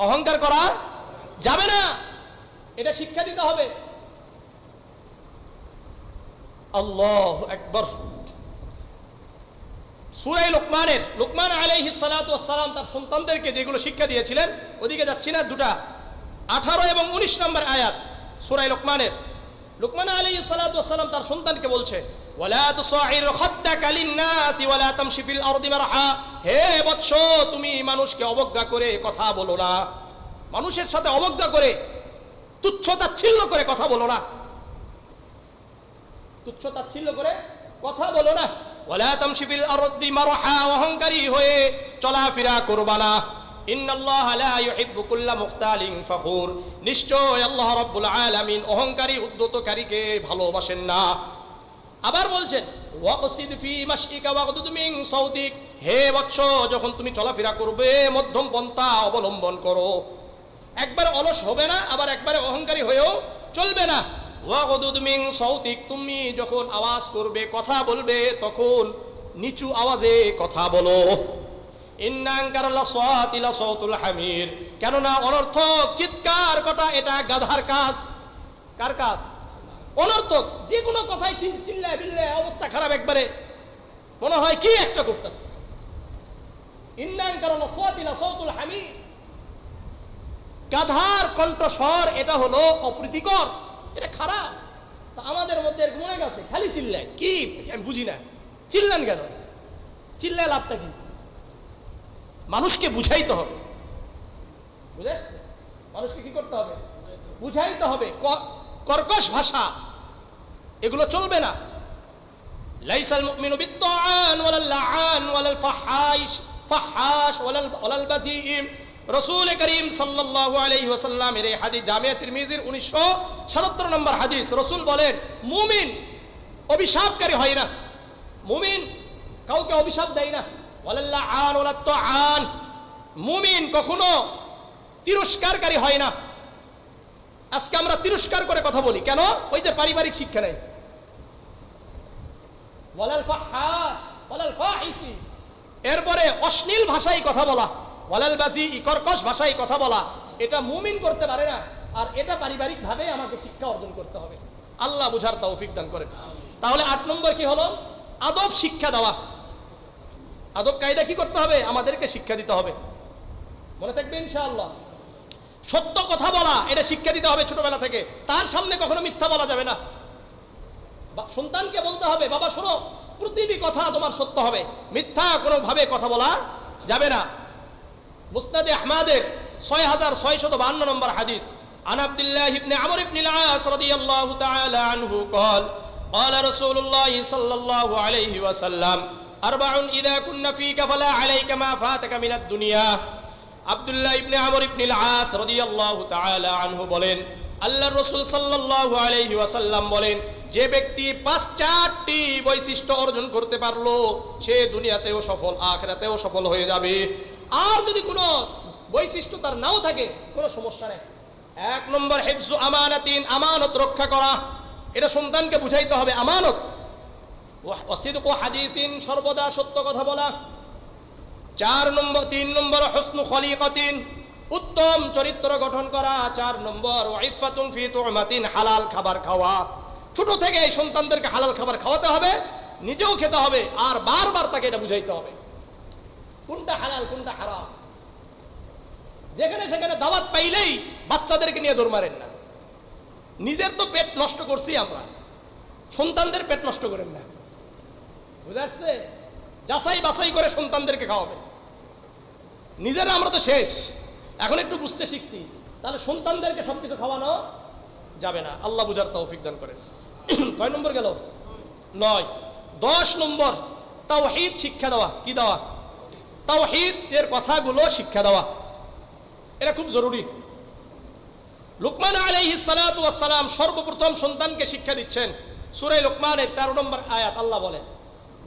অহংকার করা যাবে না, এটা শিক্ষা দিতে হবে। আল্লাহু আকবার। সূরা লোকমান আলাইহিস সালাতু ওয়াস সালাম তার সন্তানদেরকে যেগুলো শিক্ষা দিয়েছিলেন, ওদিকে যাচ্ছি না, দুটা 18 এবং 19 নম্বর আয়াত সূরা লোকমান আলাইহিস সালাতু ওয়াস সালাম তার সন্তানকে বলছে, ওয়ালা তুসাইর খাদ্দাকা লিন-নাসি ওয়ালা তামশি ফিল আরদি মারহা, হে বৎস, তুমি মানুষকে অবজ্ঞা করে কথা বলো না, মানুষের সাথে অবজ্ঞা করে তুচ্ছ-তাচ্ছিল্য করে কথা বলো না, তুচ্ছ-তাচ্ছিল্য করে কথা বলো না। ওয়ালা তামশি ফিল আরদি মারহা, অহংকারী হয়ে চলাফেরা করবা না। ইন্নাল্লাহা লা ইউহিব্বু কুল্লা মুখতালিন ফখুর, নিশ্চয় আল্লাহ রাব্বুল আলামিন অহংকারী উদ্ধতকারীকে ভালোবাসেন না। আবার বলছেন, ওয়াকসিদ ফি মাশইকা ওয়াগদুদ মিন সাউতিক, হে বৎস, যখন তুমি চলাফেরা করবে মধ্যম পন্থা অবলম্বন করো, একবারে অলস হবে না, আবার একবারে অহংকারী হয়েও চলবে না। ওয়াগদুদ মিন সাউতিক, তুমি যখন আওয়াজ করবে, কথা বলবে, তখন নিচু আওয়াজে কথা বলো। ইন্না আনকারাল আসওয়াতি লাসাউতুল হামির, কেননা অনর্থক চিৎকার করা এটা গাধার কাজ। কার কাজ? অনর্থক যে কোনো কথাই চিল্লায় বিল্লায় অবস্থা খারাপ, একবারে মনে হয় কি একটা করতেছে। ইন্না আনকারাল আসওয়াতি লাসাউতুল হামির, গাধার কণ্ঠস্বর এটা হলো অপ্রীতিকর, এটা খারাপ। তা আমাদের মধ্যে মনে গেছে খালি চিল্লায়, কি আমি বুঝি না, চিল্লান কেন? চিল্লায় লাভটা কি? মানুষকে বুঝাইতে হবে। বুঝে আসছে? মানুষকে কি করতে হবে? বুঝাইতে হবে। কর্কশ ভাষা এগুলো চলবে না। লাইসাল মুমিনু বিত্তাআন ওয়ালাল লাআন ওয়ালাল ফাহাশ ওয়ালাল বাযীম। রাসূল করিম সাল্লাল্লাহু আলাইহি ওয়াসাল্লামের এই হাদিস জামিয়া তিরমিজির 1977 নম্বর হাদিস। রাসূল বলেন, মুমিন অভিশাপকারী হয় না, মুমিন কাউকে অভিশাপ দেয় না। ওয়ালাল লাআন ওয়ালাত তাআন, মুমিন কখনো তিরস্কারকারী হয় না। আজকে আমরা তিরস্কার করে কথা বলি কেন? ওই যে পারিবারিক শিক্ষা নেই। ওয়ালাল ফাহাশ ওয়ালাল ফাহিশি, এরপরে অশ্লীল ভাষায় কথা বলা, ওয়ালাল বাযী, কর্কশ ভাষায় কথা বলা, এটা মুমিন করতে পারে না। আর এটা পারিবারিকভাবে আমাকে শিক্ষা অর্জন করতে হবে। আল্লাহ বুঝার তৌফিক দান করেন। তাহলে 8 নম্বর কি হলো? আদব শিক্ষা দেওয়া। আদব কায়দা কি করতে হবে? আমাদেরকে শিক্ষা দিতে হবে। মনে থাকবে ইনশাআল্লাহ। সত্য কথা বলা, এটা শিক্ষা দিতে হবে ছোটবেলা থেকে। তার সামনে কখনো মিথ্যা বলা যাবে না। সন্তানকে বলতে হবে, বাবা শোনো, প্রতিটি কথা তোমার সত্য হবে, মিথ্যা কোনোভাবে কথা বলা যাবে না। মুসনাদে আহমদের 6652 নম্বর হাদিস, আন আব্দুল্লাহ ইবনে আমর ইবনে আল-আস রাদিয়াল্লাহু তাআলা আনহু قال قال رسول الله صلى الله عليه وسلم أربع إذا كنا فيك فلا عليك ما فاتك من الدنيا। আব্দুল্লাহ ইবনে আমর ইবনে আল-আস রাদিয়াল্লাহু তাআলা আনহু বলেন, আল্লাহর রাসূল সাল্লাল্লাহু আলাইহি ওয়াসাল্লাম বলেন, যে ব্যক্তি 5টি বৈশিষ্ট্য অর্জন করতে পারলো সে দুনিয়াতেও সফল, আখিরাতেও সফল হয়ে যাবে। আর যদি কোনো বৈশিষ্ট্য তার নাও থাকে কোনো সমস্যা নেই। 1 নম্বর হিফজু আমানাতিন, আমানত রক্ষা করা, এটা সন্তানকে বুঝাইতে হবে। আমানত। ওয়াসিদকু হাদিসিন, সর্বদা সত্য কথা বলা। 3 নম্বর হুসনু খলিকাতিন, উত্তম চরিত্র গঠন করা। 4 নম্বর ওয়াইফাতুন ফি তুমাতিন, হালাল খাবার খাওয়া। ছোট থেকে এই সন্তানদেরকে হালাল খাবার খাওয়াতে হবে, নিজেও খেতে হবে, আর বারবার তাকে এটা বুঝাইতে হবে কোনটা হালাল কোনটা হারাম। যেখানে সেখানে দাওয়াত পাইলেই বাচ্চাদেরকে নিয়ে দৌড় মারেন না। নিজের তো পেট নষ্ট করছি আমরা, সন্তানদের পেট নষ্ট করেন না। বুঝা আসছে? যাচাই বাছাই করে সন্তানদেরকে খাওয়াবেন। নিজেরা আমরা তো শেষ, এখন একটু বুঝতে শিখছি, তাহলে সন্তানদেরকে সবকিছু খাওয়ানো যাবে না। আল্লাহ বুঝার তৌফিক দান করেন। কয় নম্বর গেল? 9। 10 নম্বর তাওহীদ শিক্ষা দেওয়া। কি দেওয়া? তাওহীদের কথাগুলো শিক্ষা দেওয়া, এটা খুব জরুরি। লুকমান আলাইহিস সালাতু ওয়াস সালাম সর্বপ্রথম সন্তানকে শিক্ষা দিচ্ছেন। সূরা লুকমানের 13 নম্বর আয়াত আল্লাহ বলেন,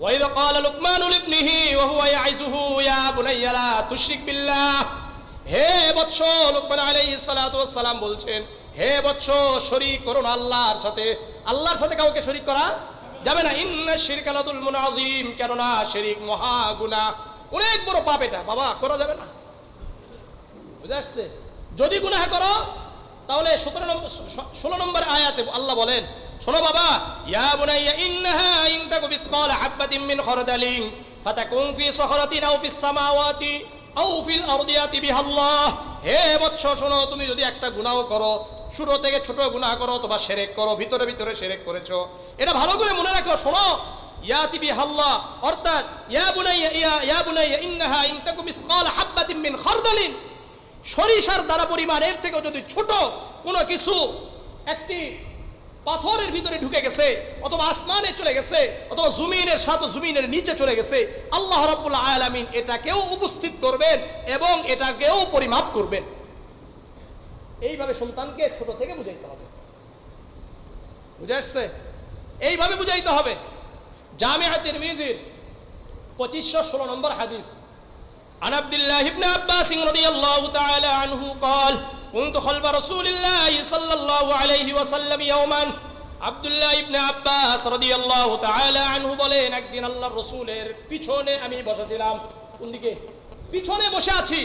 ওয়াইদা ক্বালা লুকমানু লিবনিহি ওয়া হুয়া ইয়াইযুহু ইয়া বুনাইয়া লা তুশরিক বিল্লাহ। হে বৎস, লুকমান আলাইহিস সালাতু ওয়াস সালাম বলছেন, হে বৎস, শরীক করো না আল্লাহর সাথে। আল্লাহর সাথে কাউকে শরীক করা যাবে না। ইন্না শিরকা লাযুলমুন আযীম, কেননা শিরক মহা গুনাহ, অনেক বড় পাপ, এটা বাবা করা যাবে না। বুঝা আসছে? যদি গুনাহ করো তাহলে 16 নম্বর আয়াতে আল্লাহ বলেন, শোনো বাবা, ইয়া বুনাইয়া ইন্নাহা ইন তাকু মিসকালা হাববাতিন মিন খারদালিন ফাতাকুন ফি সাখরাতিন আও ফিস সামাওয়াতি আও ফিল আরদি ইয়াতি বিহাল্লাহ। হে বৎস শোনো, তুমি যদি একটা গুনাহ করো, ছোট থেকে ছোট গুনাহ করো, তোমার শিরক করো, ভিতরে ভিতরে শিরক করেছো, এটা ভালো করে মনে রাখো। শোনো, ইয়াতি বিহাল্লাহ অর্থাৎ ইয়া বুনাইয়া ইন্নাহা ইন তাকু মিসকালা হাববাতিন মিন খারদালিন, সরিষার দ্বারা পরিমাণের থেকে যদি ছোট কোনো কিছু একটি পাথরের ভিতরে ঢুকে গেছে, অথবা আসমানে চলে গেছে, অথবা জমিনের সাথে জমিনের নিচে চলে গেছে, আল্লাহ রাব্বুল আলামিন এটাকেও উপস্থিত করবেন এবং এটাকেও পরিমাপ করবেন। এইভাবে সন্তানকে ছোট থেকে বুঝাইতে হবে। বুঝা আসছে? এইভাবে বুঝাইতে হবে। জামিআ তিরমিজির 2516 নম্বর হাদিস, عن عبد الله بن عباس رضي الله تعالى عنه قال كنت خلف رسول الله صلى الله عليه وسلم يوما। আব্দুল্লাহ ইবনে আব্বাস রাদিয়াল্লাহু তাআলা আনহু বলেন, একদিন আল্লাহর রাসূলের পিছনে আমি বসেছিলাম। কোন দিকে? পিছনে বসে আছি।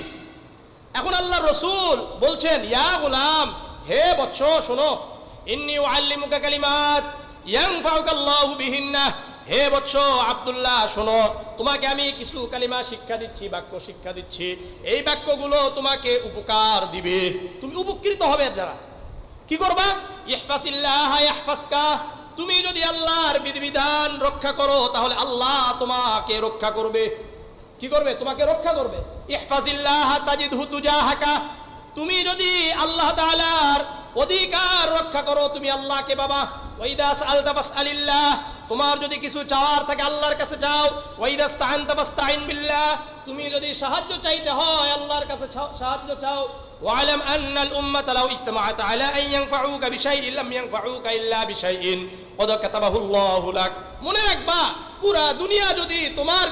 এখন আল্লাহর রাসূল বলছেন, ইয়া গোলাম, হে বৎস শোনো, ইন্নী উআল্লিমুকা কালিমাত ইয়ানফাউকা আল্লাহু বিহিন্না। হে বৎস আব্দুল্লাহ শোনো, তোমাকে আমি কিছু কালিমা শিক্ষা দিচ্ছি, বাক্য শিক্ষা দিচ্ছি, এই বাক্যগুলো তোমাকে উপকার দিবে, তুমি উপকৃত হবে। যারা কি করবা? ইহফাজিল্লাহ ইয়াহফাজকা, তুমি যদি আল্লাহর বিধিবিধান রক্ষা করো তাহলে আল্লাহ তোমাকে রক্ষা করবে। কি করবে? তোমাকে রক্ষা করবে। ইহফাজিল্লাহ তাজিদহু তুজাহাকা, তুমি যদি আল্লাহ তাআলার অধিকার রক্ষা করো তুমি আল্লাহকে পাবা। ওয়াইদা সাআলতা ফাসআলিল্লাহ, তোমার যদি কিছু চাওয়ার থাকে আল্লাহর কাছে চাও। ওয়াইদা ইসতাআনতা ফাসতাইন বিল্লাহ, তুমি যদি সাহায্য চাইতে হয় আল্লাহর কাছে সাহায্য চাও। ওয়ালাম আন্নাল উম্মাতা লাউ ইজতামাআত আলা আন ইয়ানফাউকা বিশাইইন লাম ইয়ানফাউকা ইল্লা বিশাইইন ক্বাদ কাতাবাহুল্লাহু লাক। মনে রাখবা, পুরা দুনিয়া যদি তোমার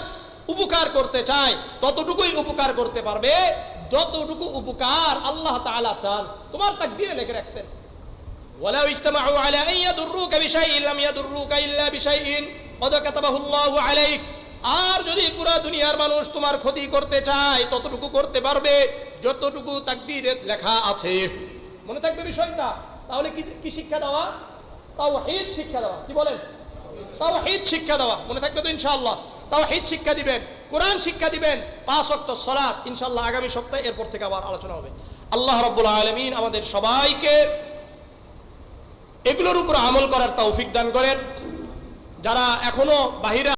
উপকার করতে চায় ততটুকুই উপকার করতে পারবে যতটুকু উপকার আল্লাহ তাআলা চান। তোমার তাকদীরে লিখে রাখছেন, ওয়ালাউ ইজতামাউ আলা আন ইয়াদুররুকা বিশাইইন লাম ইয়াদুররুকা ইল্লা বিশাইইন ক্বাদ কাতাবাহুল্লাহু আলাইক। আর যদি পুরা দুনিয়ার মানুষ তোমার ক্ষতি করতে চায় ততটুকু করতে পারবে যতটুকু তাকদীরে লেখা আছে। মনে থাকবে বিষয়টা। তাহলে কি শিক্ষা দেওয়া? তাওহীদ শিক্ষা দেওয়া। কি বলেন? তাওহীদ শিক্ষা দেওয়া। মনে থাকবে তো ইনশাআল্লাহ? তাওহীদ শিক্ষা দিবেন, কোরআন শিক্ষা দিবেন, 5 ওয়াক্ত সালাত ইনশাআল্লাহ আগামী সপ্তাহে এরপর থেকে আবার আলোচনা হবে। আল্লাহ রাব্বুল আলামিন আমাদের সবাইকে এগুলোর উপর আমল করার তৌফিক দান করেন। যারা এখনো বাহিরে